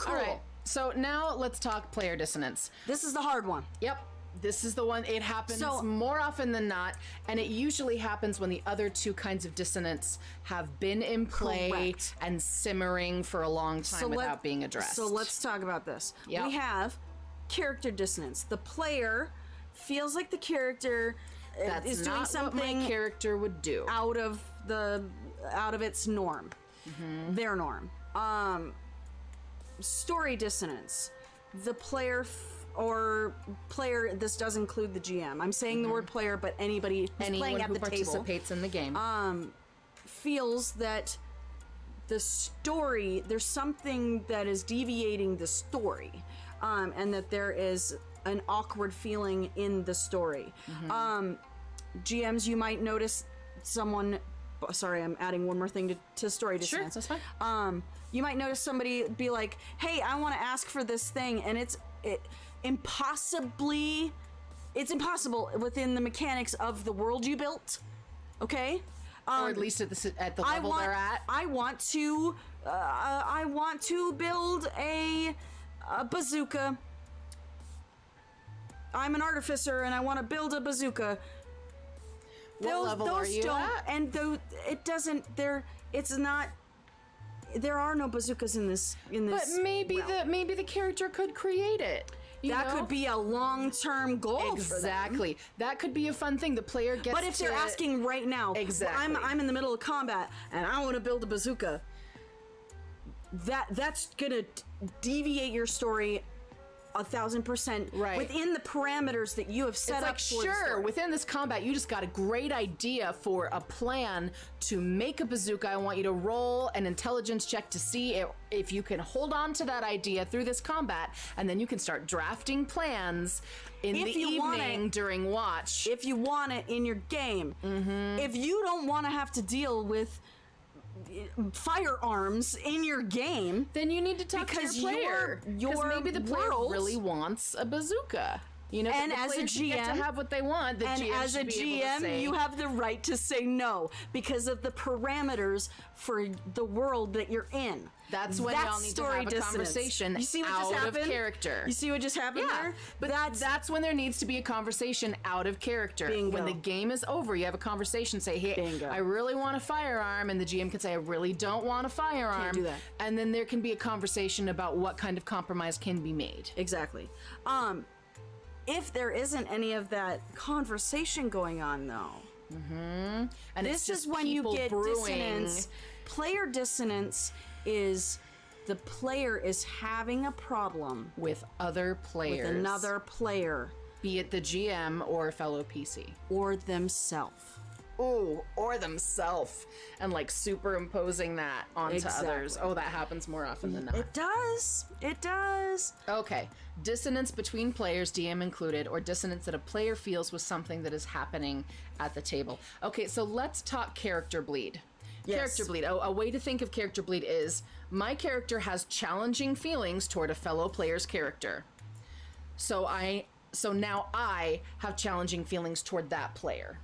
All right. So now let's talk player dissonance. This is the hard one. Yep. This is the one. It happens So- more often than not, and it usually happens when the other two kinds of dissonance have been in play Correct. and simmering for a long time without being addressed. So let's talk about this. Yep. We have character dissonance. The player feels like the character That's is doing not something what my character would do. out of its norm, their norm. Story dissonance. The player player. This does include the GM. I'm saying the word player, but anybody who's Anyone playing at who the table participates in the game. feels that the story, there's something that is deviating the story, and that there is an awkward feeling in the story. GMs, you might notice someone, sorry, I'm adding one more thing to story Sure, dissonance. that's fine. You might notice somebody be like, hey, I want to ask for this thing, and it's impossible within the mechanics of the world you built, okay? Or at least at the level they're at. I want to build a bazooka. I'm an artificer and I want to build a bazooka. What level are you at? And it doesn't. It's not. There are no bazookas in this. But maybe realm. the character could create it. That could be a long-term goal for them. Exactly. That could be a fun thing. The player gets. But if they're asking right now, Exactly. I'm in the middle of combat and I want to build a bazooka. that's gonna deviate your story 1,000% Right. within the parameters that you have set It's up like, for the sure, story. within this combat, you just got a great idea for a plan to make a bazooka. I want you to roll an intelligence check to see if you can hold on to that idea through this combat, and then you can start drafting plans in If the you want evening it. during watch. If you want it in your game. If you don't want to have to deal with firearms in your game, Then you need to talk because to your player. your maybe the player world- really wants a bazooka. You know, And the as a player should get to GM have what they want. The and GM as a should be able to GM, say, you have the right to say no because of the parameters for the world that you're in. That's when y'all need to story have a dissonance. conversation You see what out just of happened? character. You see what just happened Yeah, there? but that's when there needs to be a conversation out of character. Bingo. When the game is over, you have a conversation. Say, "Hey, Bingo. I really want a firearm," and the GM can say, "I really don't want a firearm." Can't do that. And then there can be a conversation about what kind of compromise can be made. Exactly. If there isn't any of that conversation going on, though, And it's this just is when you people get brewing. dissonance. Player dissonance is the player is having a problem with other players, with another player be it the GM or a fellow PC. or themselves. Ooh, or themselves, and like superimposing that onto Exactly. others. Oh, that happens more often than not. It does. It does. Okay. Dissonance between players, DM included, or dissonance that a player feels with something that is happening at the table. Okay, so let's talk character bleed. Yes. Character bleed. A way to think of character bleed is my character has challenging feelings toward a fellow player's character. So now I have challenging feelings toward that player.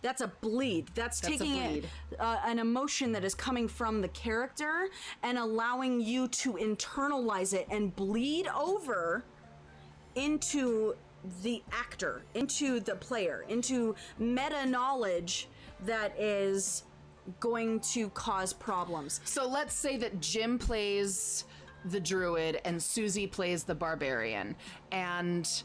That's a bleed. That's That's a taking bleed. an emotion that is coming from the character and allowing you to internalize it and bleed over into the actor, into the player, into meta knowledge that is going to cause problems. So let's say that Jim plays the druid and Susie plays the barbarian, and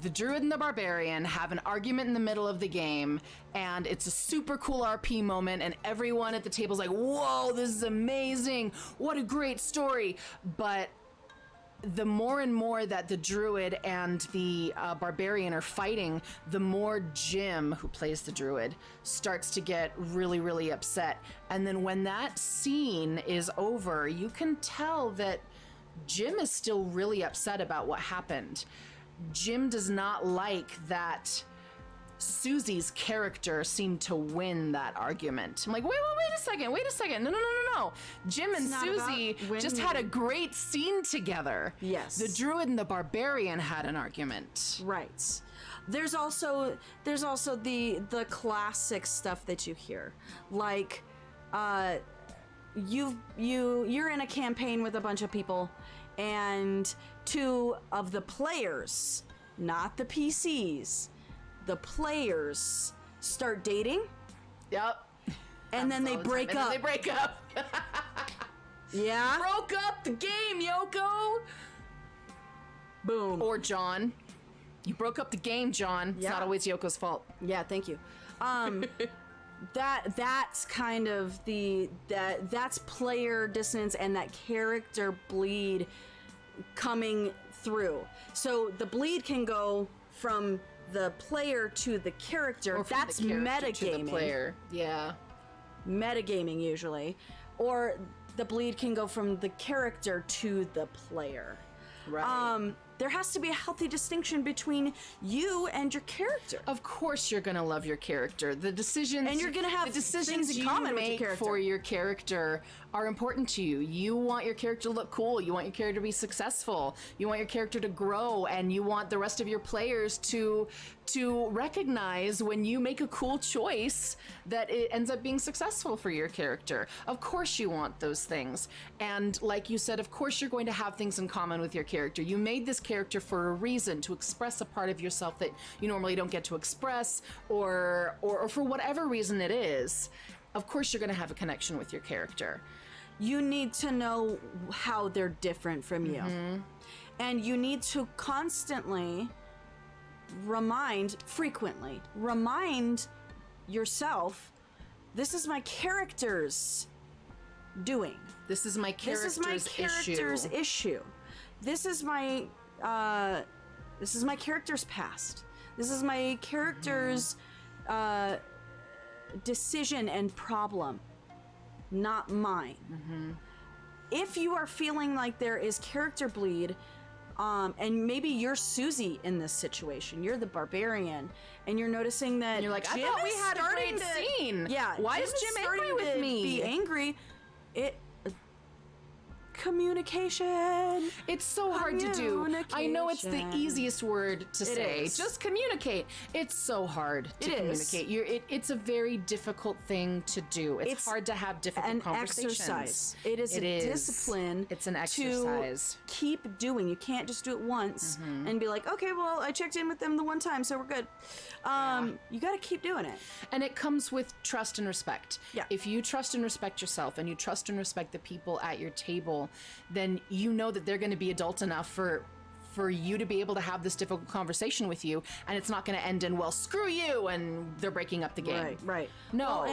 the druid and the barbarian have an argument in the middle of the game, and it's a super cool RP moment, and everyone at the table's like, "Whoa, this is amazing! What a great story!" But the more and more that the druid and the barbarian are fighting, the more Jim, who plays the druid, starts to get really, really upset. And then when that scene is over, you can tell that Jim is still really upset about what happened. Jim does not like that Susie's character seemed to win that argument. I'm like, wait a second. No. Jim and not Susie about just winning. had a great scene together. Yes. The druid and the barbarian had an argument. Right. There's also the classic stuff that you hear, like you're in a campaign with a bunch of people, and two of the players, not the PCs, the players start dating, Yep. and then they All the time. break And up. then they break up. Yeah. Broke up the game, Yoko. Boom. Or John. You broke up the game, John. It's Yeah. not always Yoko's fault. Yeah, thank you. That's kind of that's player dissonance and that character bleed coming through. So the bleed can go from the player to the character. Or from That's the character to the metagaming. player. Yeah. Metagaming usually. Or the bleed can go from the character to the player. Right. There has to be a healthy distinction between you and your character. Of course, you're gonna love your character. The decisions And you're gonna have the decisions things in you common with your make character. for your character are important to you. You want your character to look cool. You want your character to be successful. You want your character to grow, and you want the rest of your players to recognize when you make a cool choice that it ends up being successful for your character. Of course, you want those things, and like you said, of course, you're going to have things in common with your character. You made this character for a reason, to express a part of yourself that you normally don't get to express, or for whatever reason it is. Of course you're going to have a connection with your character. You need to know how they're different from you. And you need to constantly frequently remind yourself, this is my character's doing. This is my character's issue. This is my character's past. This is my character's decision and problem, not mine. If you are feeling like there is character bleed, and maybe you're Susie in this situation, you're the barbarian, and you're noticing that you're like, Jim I thought we is had a starting great to, scene. Yeah, why is Jim angry with me? Be angry. Communication. It's so hard to do. I know it's the easiest word to say. Just communicate. It's so hard to communicate. It's a very difficult thing to do. It's hard to have difficult conversations. Exercise. It is a discipline. It's an exercise. To keep doing. You can't just do it once and be like, okay, well, I checked in with them the one time, so we're good. You got to keep doing it. And it comes with trust and respect. Yeah. If you trust and respect yourself and you trust and respect the people at your table, then you know that they're going to be adult enough for you to be able to have this difficult conversation with you, and it's not going to end in, well, screw you, and they're breaking up the game. Right. No,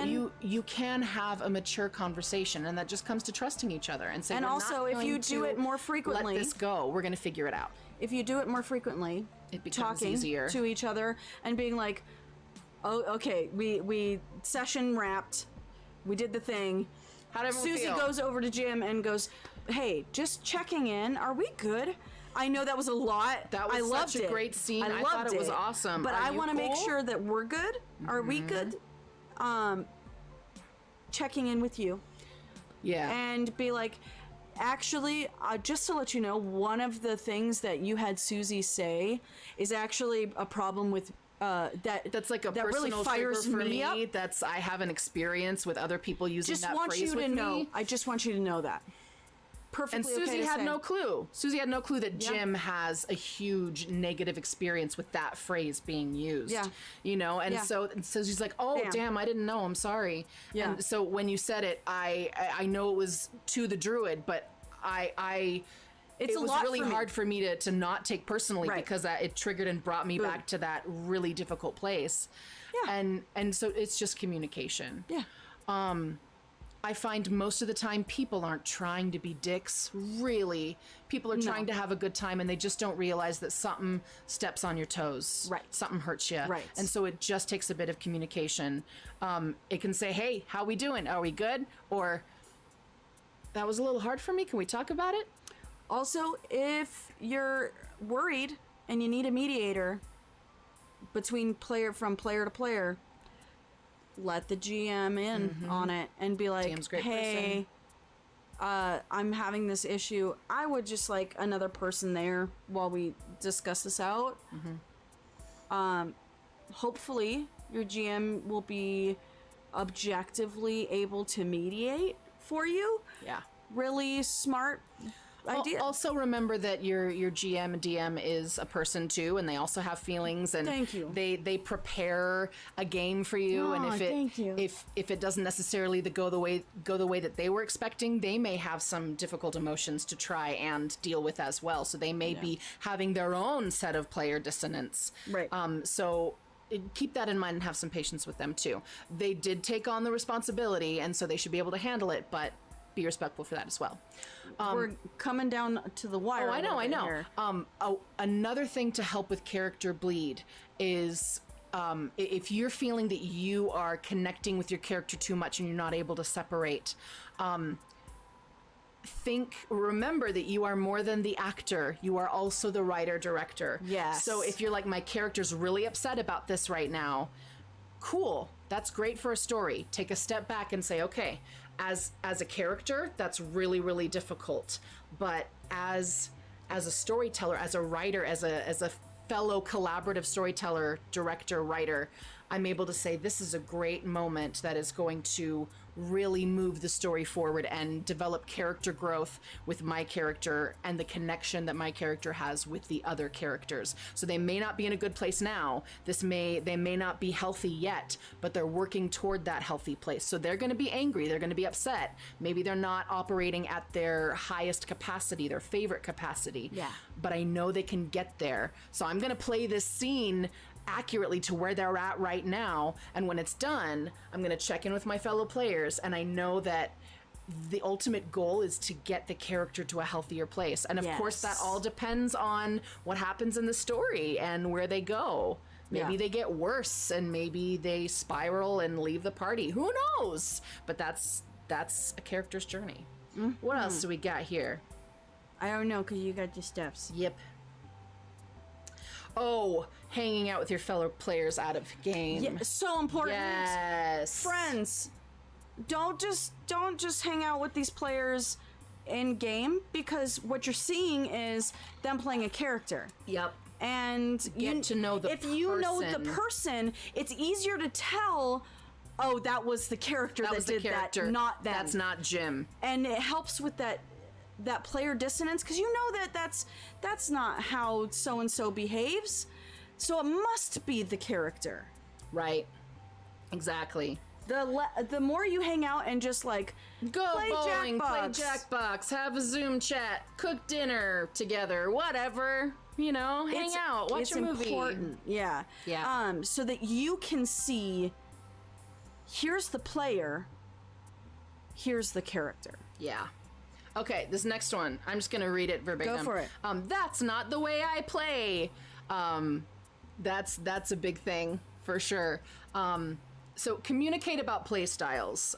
you can have a mature conversation, and that just comes to trusting each other and saying, and also, if you do it more frequently, let this go. We're going to figure it out. If you do it more frequently, it becomes talking easier to each other and being like, oh, okay, we session wrapped, we did the thing. How'd everyone Susie feel? goes over to Jim and goes, hey, just checking in. Are we good? I know that was a lot. That was such a great scene. I thought it was awesome. But I want to make sure that we're good. Are we good? Checking in with you. Yeah. And be like, actually, just to let you know, one of the things that you had Susie say is actually a problem with that's like a that really personal fires trigger for me up. That's I have an experience with other people using Just that want phrase you with to know. me. I just want you to know that. Perfectly. And Susie had no clue. Susie had no clue that Jim has a huge negative experience with that phrase being used. Yeah. You know, and so she's like, "Oh, damn, I didn't know. I'm sorry." Yeah. And so when you said it, I know it was to the druid, but it was really hard for me to not take personally because it triggered and brought me back to that really difficult place. Yeah. And so it's just communication. Yeah. I find most of the time people aren't trying to be dicks, really. People are trying to have a good time, and they just don't realize that something steps on your toes. Right. Something hurts you. Right. And so it just takes a bit of communication. It can say, hey, how we doing? Are we good? Or, that was a little hard for me. Can we talk about it? Also, if you're worried and you need a mediator from player to player, let the GM in on it and be like, hey, I'm having this issue. I would just like another person there while we discuss this out. Hopefully your GM will be objectively able to mediate for you. Yeah. Really smart idea. Also remember that your GM and DM is a person too, and they also have feelings, and Thank you. They prepare a game for you, and if it doesn't necessarily go the way that they were expecting, they may have some difficult emotions to try and deal with as well. So they may be having their own set of player dissonance. Right. So keep that in mind and have some patience with them too. They did take on the responsibility, and so they should be able to handle it, but be respectful for that as well. We're coming down to the wire. Oh, I know. Another thing to help with character bleed is if you're feeling that you are connecting with your character too much and you're not able to separate, remember that you are more than the actor. You are also the writer director. Yes. So if you're like, my character's really upset about this right now, cool. That's great for a story. Take a step back and say, okay, as a character, that's really, really difficult. But as a storyteller, as a writer, as a fellow collaborative storyteller, director, writer, I'm able to say, this is a great moment that is going to really move the story forward and develop character growth with my character and the connection that my character has with the other characters. So they may not be in a good place now. They may not be healthy yet, but they're working toward that healthy place. So they're going to be angry. They're going to be upset. Maybe they're not operating at their highest capacity, their favorite capacity. Yeah. But I know they can get there. So I'm going to play this scene accurately to where they're at right now, and when it's done, I'm going to check in with my fellow players, and I know that the ultimate goal is to get the character to a healthier place. And of course, that Yes. all depends on what happens in the story and where they go. Maybe Yeah. they get worse and maybe they spiral and leave the party. Who knows? But that's a character's journey. What else do we got here? I don't know, because you got your steps. Yep. Oh, hanging out with your fellow players out of game. Yeah, so important. Yes. Friends, don't just hang out with these players in game, because what you're seeing is them playing a character. Yep. And Get to know the if you know the person. person, it's easier to tell, oh, that was the character that, was the did character. that, not them. That's not Jim. And it helps with that player dissonance, because you know that's not how so and so behaves, so it must be the character. Right. Exactly. The more you hang out and just like Go play bowling, play Jackbox. Jackbox, have a Zoom chat, cook dinner together, whatever. You know, hang out, watch a movie. It's important, yeah. So that you can see, here's the player, here's the character. Yeah. Okay, this next one, I'm just gonna read it verbatim. Go for it. That's not the way I play. That's a big thing for sure. So communicate about play styles,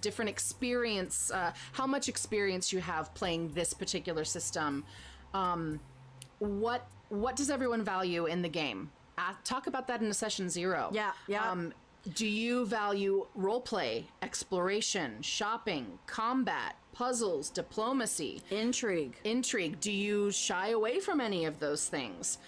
different experience, how much experience you have playing this particular system. What does everyone value in the game? Talk about that in a session 0. Yeah. Do you value role play, exploration, shopping, combat, puzzles, diplomacy, Intrigue. Do you shy away from any of those things?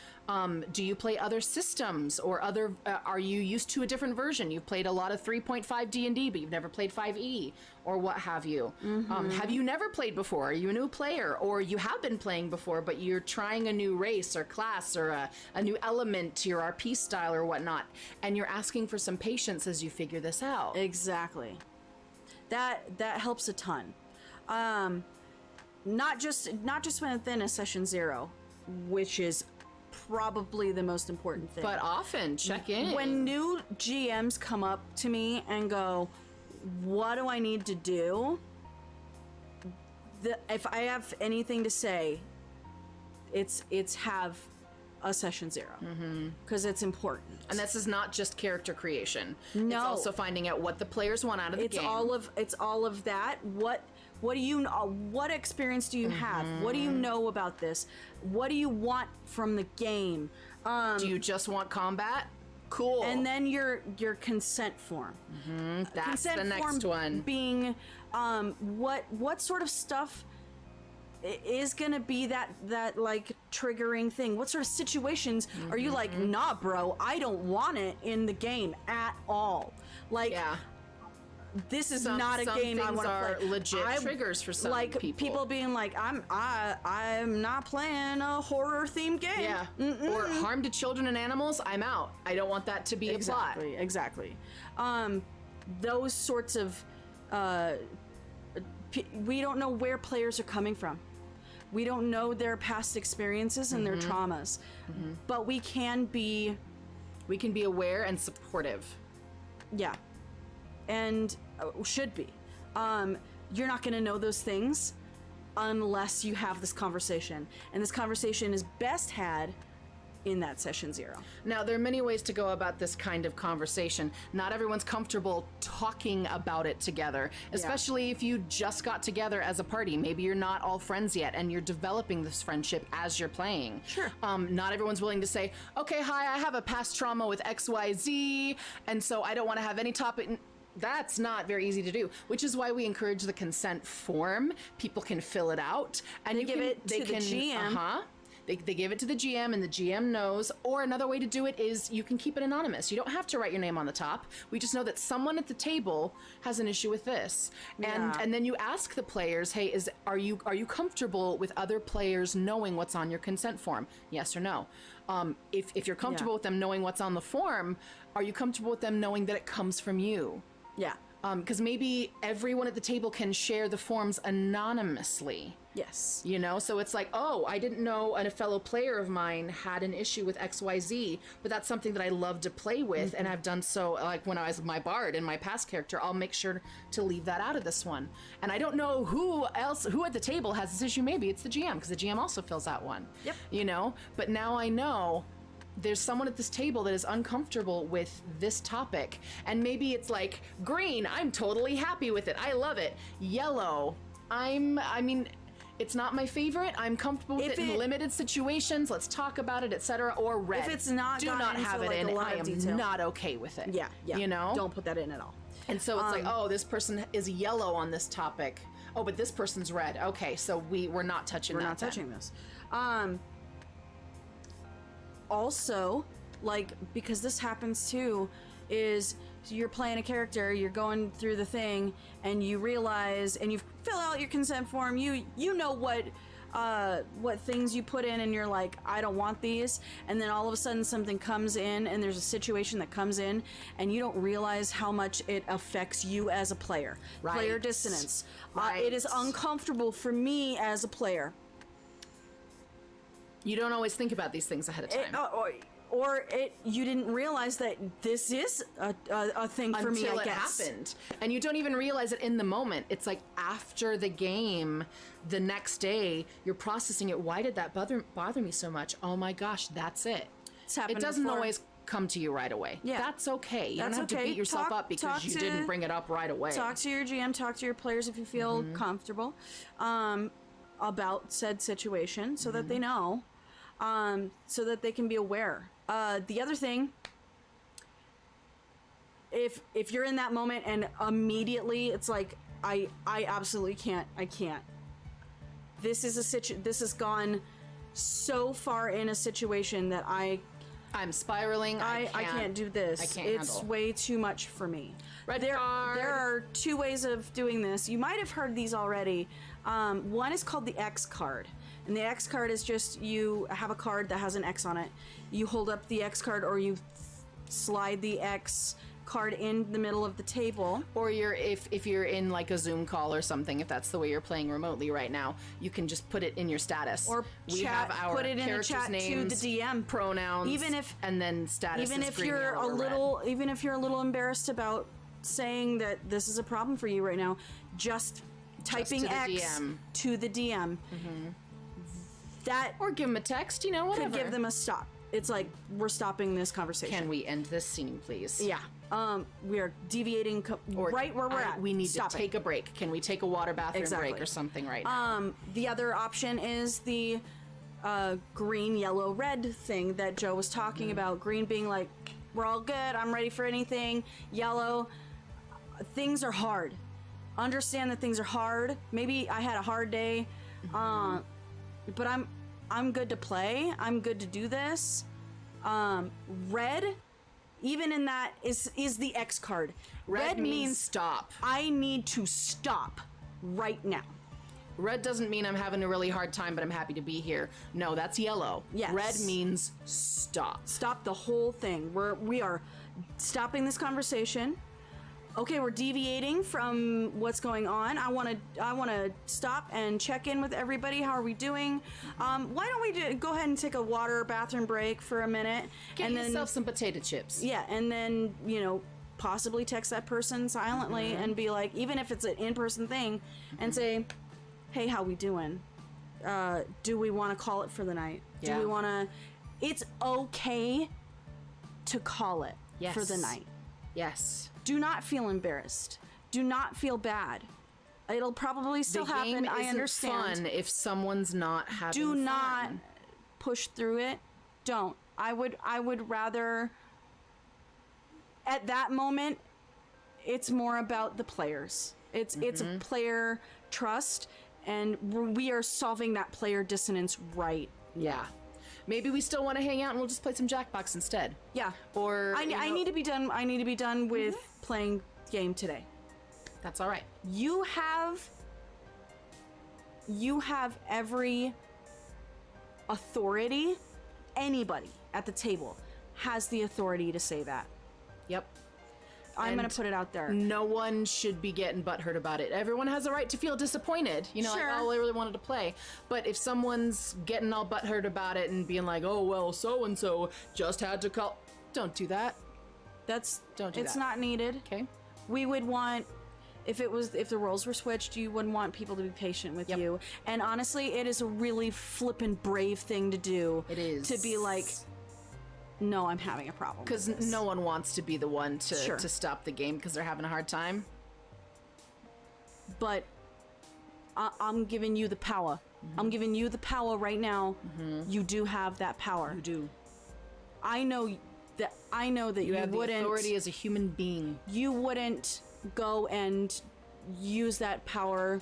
Do you play other systems or other? Are you used to a different version? You've played a lot of 3.5 D&D, but you've never played 5e or what have you. Have you never played before? Are you a new player, or you have been playing before, but you're trying a new race or class or a new element to your RP style or whatnot, and you're asking for some patience as you figure this out? Exactly. That helps a ton. Not just within a session 0, which is probably the most important thing. But often check in. When new GMs come up to me and go, what do I need to do? If I have anything to say, it's have a session 0, because it's important. And this is not just character creation. No. It's also finding out what the players want out of the game. It's all of that. What do you what experience do you have? What do you know about this? What do you want from the game? Do you just want combat? Cool. And then your consent form. That's Consent the next form one. being what sort of stuff is gonna be that like triggering thing? What sort of situations are you like, nah, bro, I don't want it in the game at all? Like, Yeah. this is Some not a game I things want to are play. legit triggers for some like people. being like, I'm not playing a horror themed game. Yeah. Or harm to children and animals, I'm out. I don't want that to be a plot. Exactly. Those sorts of we don't know where players are coming from. We don't know their past experiences and their traumas, but we can be aware and supportive. Yeah, and should be. You're not going to know those things unless you have this conversation, and this conversation is best had in that session 0. Now, there are many ways to go about this kind of conversation. Not everyone's comfortable talking about it together, especially if you just got together as a party. Maybe you're not all friends yet and you're developing this friendship as you're playing. Sure. Not everyone's willing to say, okay, hi, I have a past trauma with XYZ, and so I don't want to have any topic. That's not very easy to do, which is why we encourage the consent form. People can fill it out, and They give it to the GM. They give it to the GM, and the GM knows. Or another way to do it is you can keep it anonymous. You don't have to write your name on the top. We just know that someone at the table has an issue with this, and then you ask the players, hey, are you comfortable with other players knowing what's on your consent form? Yes or no. If you're comfortable with them knowing what's on the form, are you comfortable with them knowing that it comes from you? Yeah. Because maybe everyone at the table can share the forms anonymously. Yes. You know, so it's like, oh, I didn't know a fellow player of mine had an issue with XYZ, but that's something that I love to play with, and I've done so, like when I was my bard in my past character, I'll make sure to leave that out of this one. And I don't know who at the table has this issue. Maybe it's the GM, because the GM also fills out one. Yep. You know, but now I know there's someone at this table that is uncomfortable with this topic, and maybe it's like, green, I'm totally happy with it, I love it. Yellow, I mean, it's not my favorite. I'm comfortable with it in limited situations. Let's talk about it, etc. Or red. If it's not, do not have it in. I am not okay with it. Yeah. You know, don't put that in at all. And so it's like, oh, this person is yellow on this topic. Oh, but this person's red. Okay, so we're not touching. We're not touching this. Also, like, because this happens too, is you're playing a character, you're going through the thing, and you realize, and you fill out your consent form, you know what things you put in, and you're like, I don't want these, and then all of a sudden something comes in, and there's a situation that comes in, and you don't realize how much it affects you as a player. Right. Player dissonance. Right. It is uncomfortable for me as a player. You don't always think about these things ahead of time. You didn't realize that this is a thing for me, I guess. Until it happened. And you don't even realize it in the moment. It's like after the game, the next day, you're processing it. Why did that bother me so much? Oh my gosh, that's it. It's happened It doesn't before. always come to you right away. Yeah. That's okay. You don't have to okay. beat yourself Talk- up because talk you to- didn't bring it up right away. Talk to your GM, talk to your players if you feel comfortable about said situation so that they know, so that they can be aware. The other thing, if you're in that moment and immediately it's like, I absolutely can't, I can't. This has gone so far in a situation that I'm spiraling. I can't do this. I can't It's handle. way too much for me. There are two ways of doing this. You might have heard these already. One is called the X card. And the X card is just, you have a card that has an X on it. You hold up the X card, or you slide the X card in the middle of the table. Or if you're in like a Zoom call or something, if that's the way you're playing remotely right now, you can just put it in your status. Or we have our put it in a characters' chat names, to the DM. pronouns, and then status. Even if you're a little embarrassed about saying that this is a problem for you right now, just typing to the X DM. to the DM. That or give them a text, whatever. could give them a stop. It's like, we're stopping this conversation. Can we end this scene, please? Yeah. We are deviating right where we're at. We need Stop to take a break. Can we take a water bathroom break or something right now? The other option is the green, yellow, red thing that Joe was talking about. Green being like, we're all good, I'm ready for anything. Yellow, things are hard. Understand that things are hard. Maybe I had a hard day, but I'm good to play. I'm good to do this. Red, even in that, is the X card. Red means stop. I need to stop right now. Red doesn't mean I'm having a really hard time, but I'm happy to be here. No, that's yellow. Yes. Red means stop. Stop the whole thing. We are stopping this conversation. Okay, we're deviating from what's going on. I want to stop and check in with everybody. How are we doing? Why don't we go ahead and take a water bathroom break for a minute? Get yourself some potato chips. Yeah, and then, possibly text that person silently and be like, even if it's an in-person thing, and say, hey, how we doing? Do we want to call it for the night? Yeah. Do we want to... It's okay to call it for the night. Yes. Do not feel embarrassed. Do not feel bad. It'll probably still happen. The game I understand. fun if someone's not having Do fun. not push through it. Don't. I would rather, at that moment, it's more about the players. It's a player trust, and we are solving that player dissonance right. Yeah. Maybe we still want to hang out and we'll just play some Jackbox instead. Yeah. Or I need to be done. I need to be done with playing game today. That's all right. You have every authority. Anybody at the table has the authority to say that. Yep. I'm going to put it out there. No one should be getting butthurt about it. Everyone has a right to feel disappointed. You know, Sure. like, oh, I really wanted to play. But if someone's getting all butthurt about it and being like, oh, well, so-and-so just had to call... Don't do that. Don't do It's that. not needed. Okay. We would want... If the roles were switched, you would want people to be patient with Yep. you. And honestly, it is a really flippin' brave thing to do. It is. To be like, no, I'm having a problem. Because no one wants to be the one Sure. to stop the game because they're having a hard time. But I'm giving you the power. I'm giving you the power right now. You do have that power. You do. I know that you You have the wouldn't. authority as a human being. You wouldn't go and use that power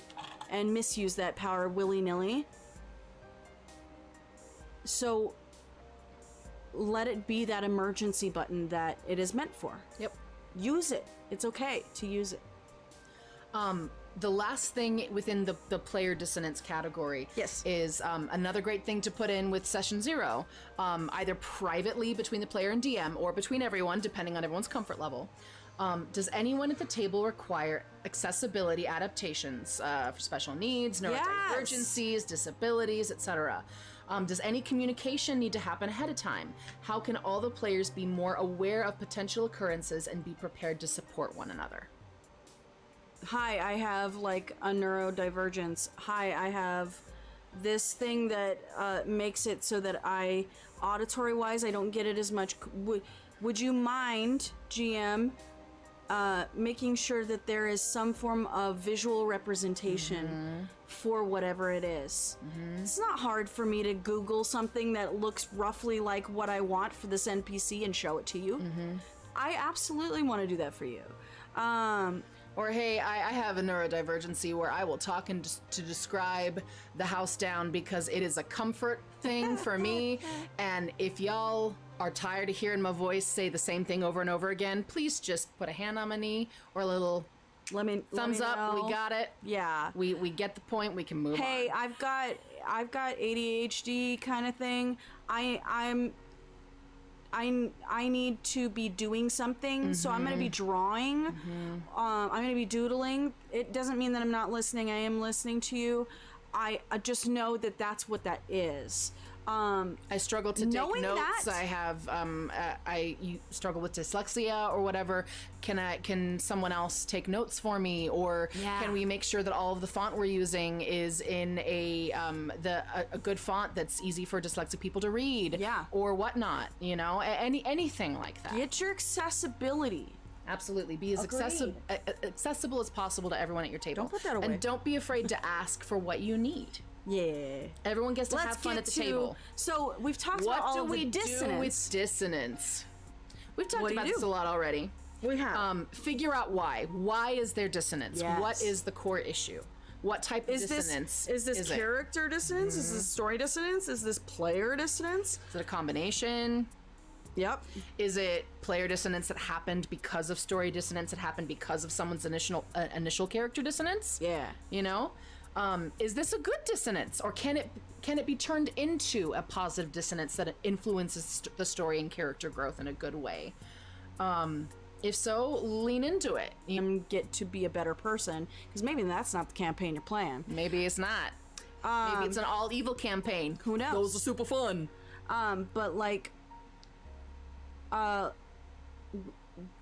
and misuse that power willy-nilly. So let it be that emergency button that it is meant for. Yep. Use it. It's okay to use it. The last thing within the player dissonance category Yes. is another great thing to put in with session 0, either privately between the player and DM or between everyone, depending on everyone's comfort level. Does anyone at the table require accessibility adaptations for special needs, neurodivergencies, disabilities, etc.? Does any communication need to happen ahead of time? How can all the players be more aware of potential occurrences and be prepared to support one another? Hi, I have like a neurodivergence. Hi, I have this thing that makes it so that auditory wise, I don't get it as much. Would you mind, GM, making sure that there is some form of visual representation for whatever it is? It's not hard for me to Google something that looks roughly like what I want for this NPC and show it to you. I absolutely want to do that for you. Or, hey, I have a neurodivergency where I will talk to describe the house down because it is a comfort thing for me. And if y'all are tired of hearing my voice say the same thing over and over again, please just put a hand on my knee or a little thumbs up. We got it. Yeah. We get the point. We can move on. Hey, I've got ADHD kind of thing. I need to be doing something, so I'm going to be drawing. I'm going to be doodling. It doesn't mean that I'm not listening. I am listening to you. I just know that that's what that is. I struggle to take knowing notes. that- I have you struggle with dyslexia or whatever. Can someone else take notes for me, or Yeah. can we make sure that all of the font we're using is in a good font that's easy for dyslexic people to read? Yeah. Or whatnot. You know, anything like that. Get your accessibility. Absolutely. Be as Agreed. accessible as possible to everyone at your table. Don't put that away. And don't be afraid to ask for what you need. Yeah. Everyone gets to have fun at the table. So we've talked What about all do of we the dissonance. do with dissonance? We've talked What do you about do? this a lot already. We have. Figure out why. Why is there dissonance? Yes. What is the core issue? What type of dissonance is this is it? character dissonance? Is this story dissonance? Is this player dissonance? Is it a combination? Yep. Is it player dissonance that happened because of story dissonance that happened because of someone's initial character dissonance? Yeah. You know? Is this a good dissonance, or can it be turned into a positive dissonance that influences the story and character growth in a good way? If so, lean into it. And get to be a better person, because maybe that's not the campaign you're playing. Maybe it's not. Maybe it's an all evil campaign. Who knows? Those are super fun. But like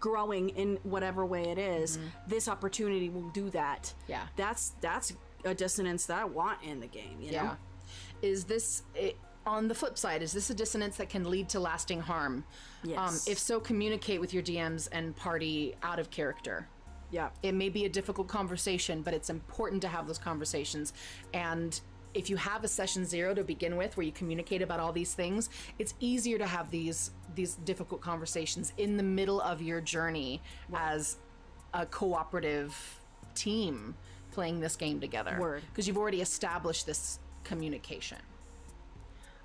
growing in whatever way it is, this opportunity will do that. Yeah. That's a dissonance that I want in the game, you know? Yeah. Is this, on the flip side, is this a dissonance that can lead to lasting harm? Yes. If so, communicate with your DMs and party out of character. Yeah. It may be a difficult conversation, but it's important to have those conversations. And if you have a session 0 to begin with, where you communicate about all these things, it's easier to have these difficult conversations in the middle of your journey as a cooperative team playing this game together. Word. Because you've already established this communication.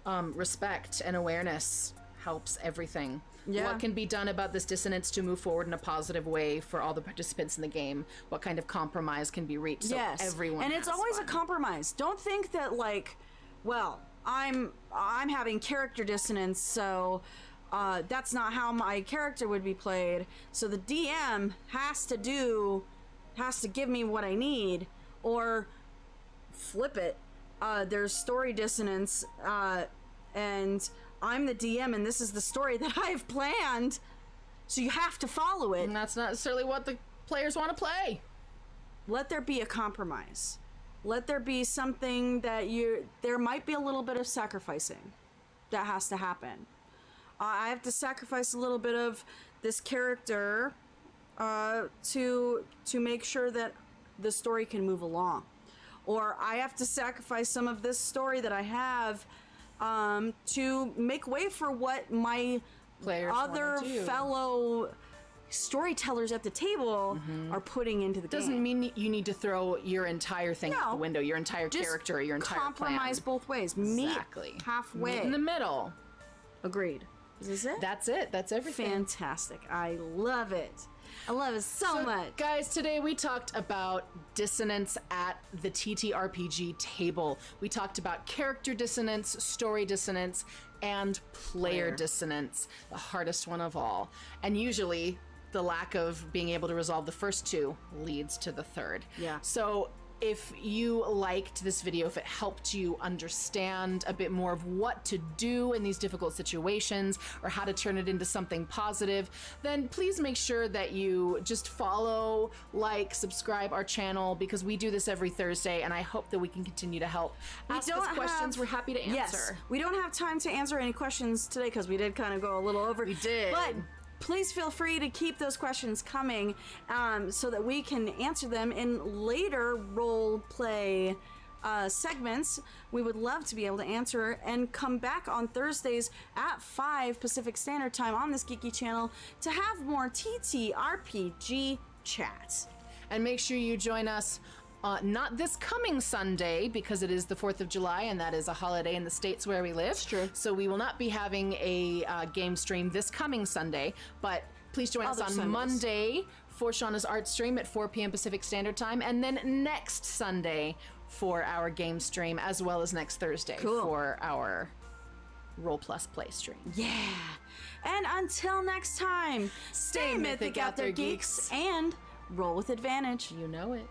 Respect and awareness helps everything. Yeah. What can be done about this dissonance to move forward in a positive way for all the participants in the game? What kind of compromise can be reached so everyone and it's has always fun? a compromise. Don't think that like, well, I'm having character dissonance, so that's not how my character would be played. So the DM has to give me what I need, or flip it. There's story dissonance, and I'm the DM, and this is the story that I've planned. So you have to follow it. And that's not necessarily what the players want to play. Let there be a compromise. Let there be something that there might be a little bit of sacrificing that has to happen. I have to sacrifice a little bit of this character to make sure that the story can move along. Or I have to sacrifice some of this story that I have to make way for what my Players other fellow storytellers at the table are putting into the game. Doesn't mean you need to throw your entire thing out the window, your entire character, your entire compromise plan. both ways. Meet halfway. Meet in the middle. Agreed. Is this it? That's it. That's everything. Fantastic. I love it. I love it so much. Guys, today we talked about dissonance at the TTRPG table. We talked about character dissonance, story dissonance, and player dissonance, the hardest one of all. And usually the lack of being able to resolve the first two leads to the third. Yeah. So if you liked this video, if it helped you understand a bit more of what to do in these difficult situations or how to turn it into something positive, then please make sure that you just follow, like, subscribe our channel, because we do this every Thursday, and I hope that we can continue to help. Ask us questions. We're happy to answer. Yes, we don't have time to answer any questions today because we did kind of go a little over. We did. But please feel free to keep those questions coming so that we can answer them in later role play segments. We would love to be able to answer and come back on Thursdays at 5 Pacific Standard Time on this geeky channel to have more TTRPG chats. And make sure you join us not this coming Sunday, because it is the 4th of July and that is a holiday in the States where we live. It's true. So we will not be having a game stream this coming Sunday, but please join us on Monday for Shauna's art stream at 4 p.m. Pacific Standard Time, and then next Sunday for our game stream, as well as next Thursday for our Roll+Play stream. Yeah. And until next time, stay mythic out there, geeks, and roll with advantage. You know it.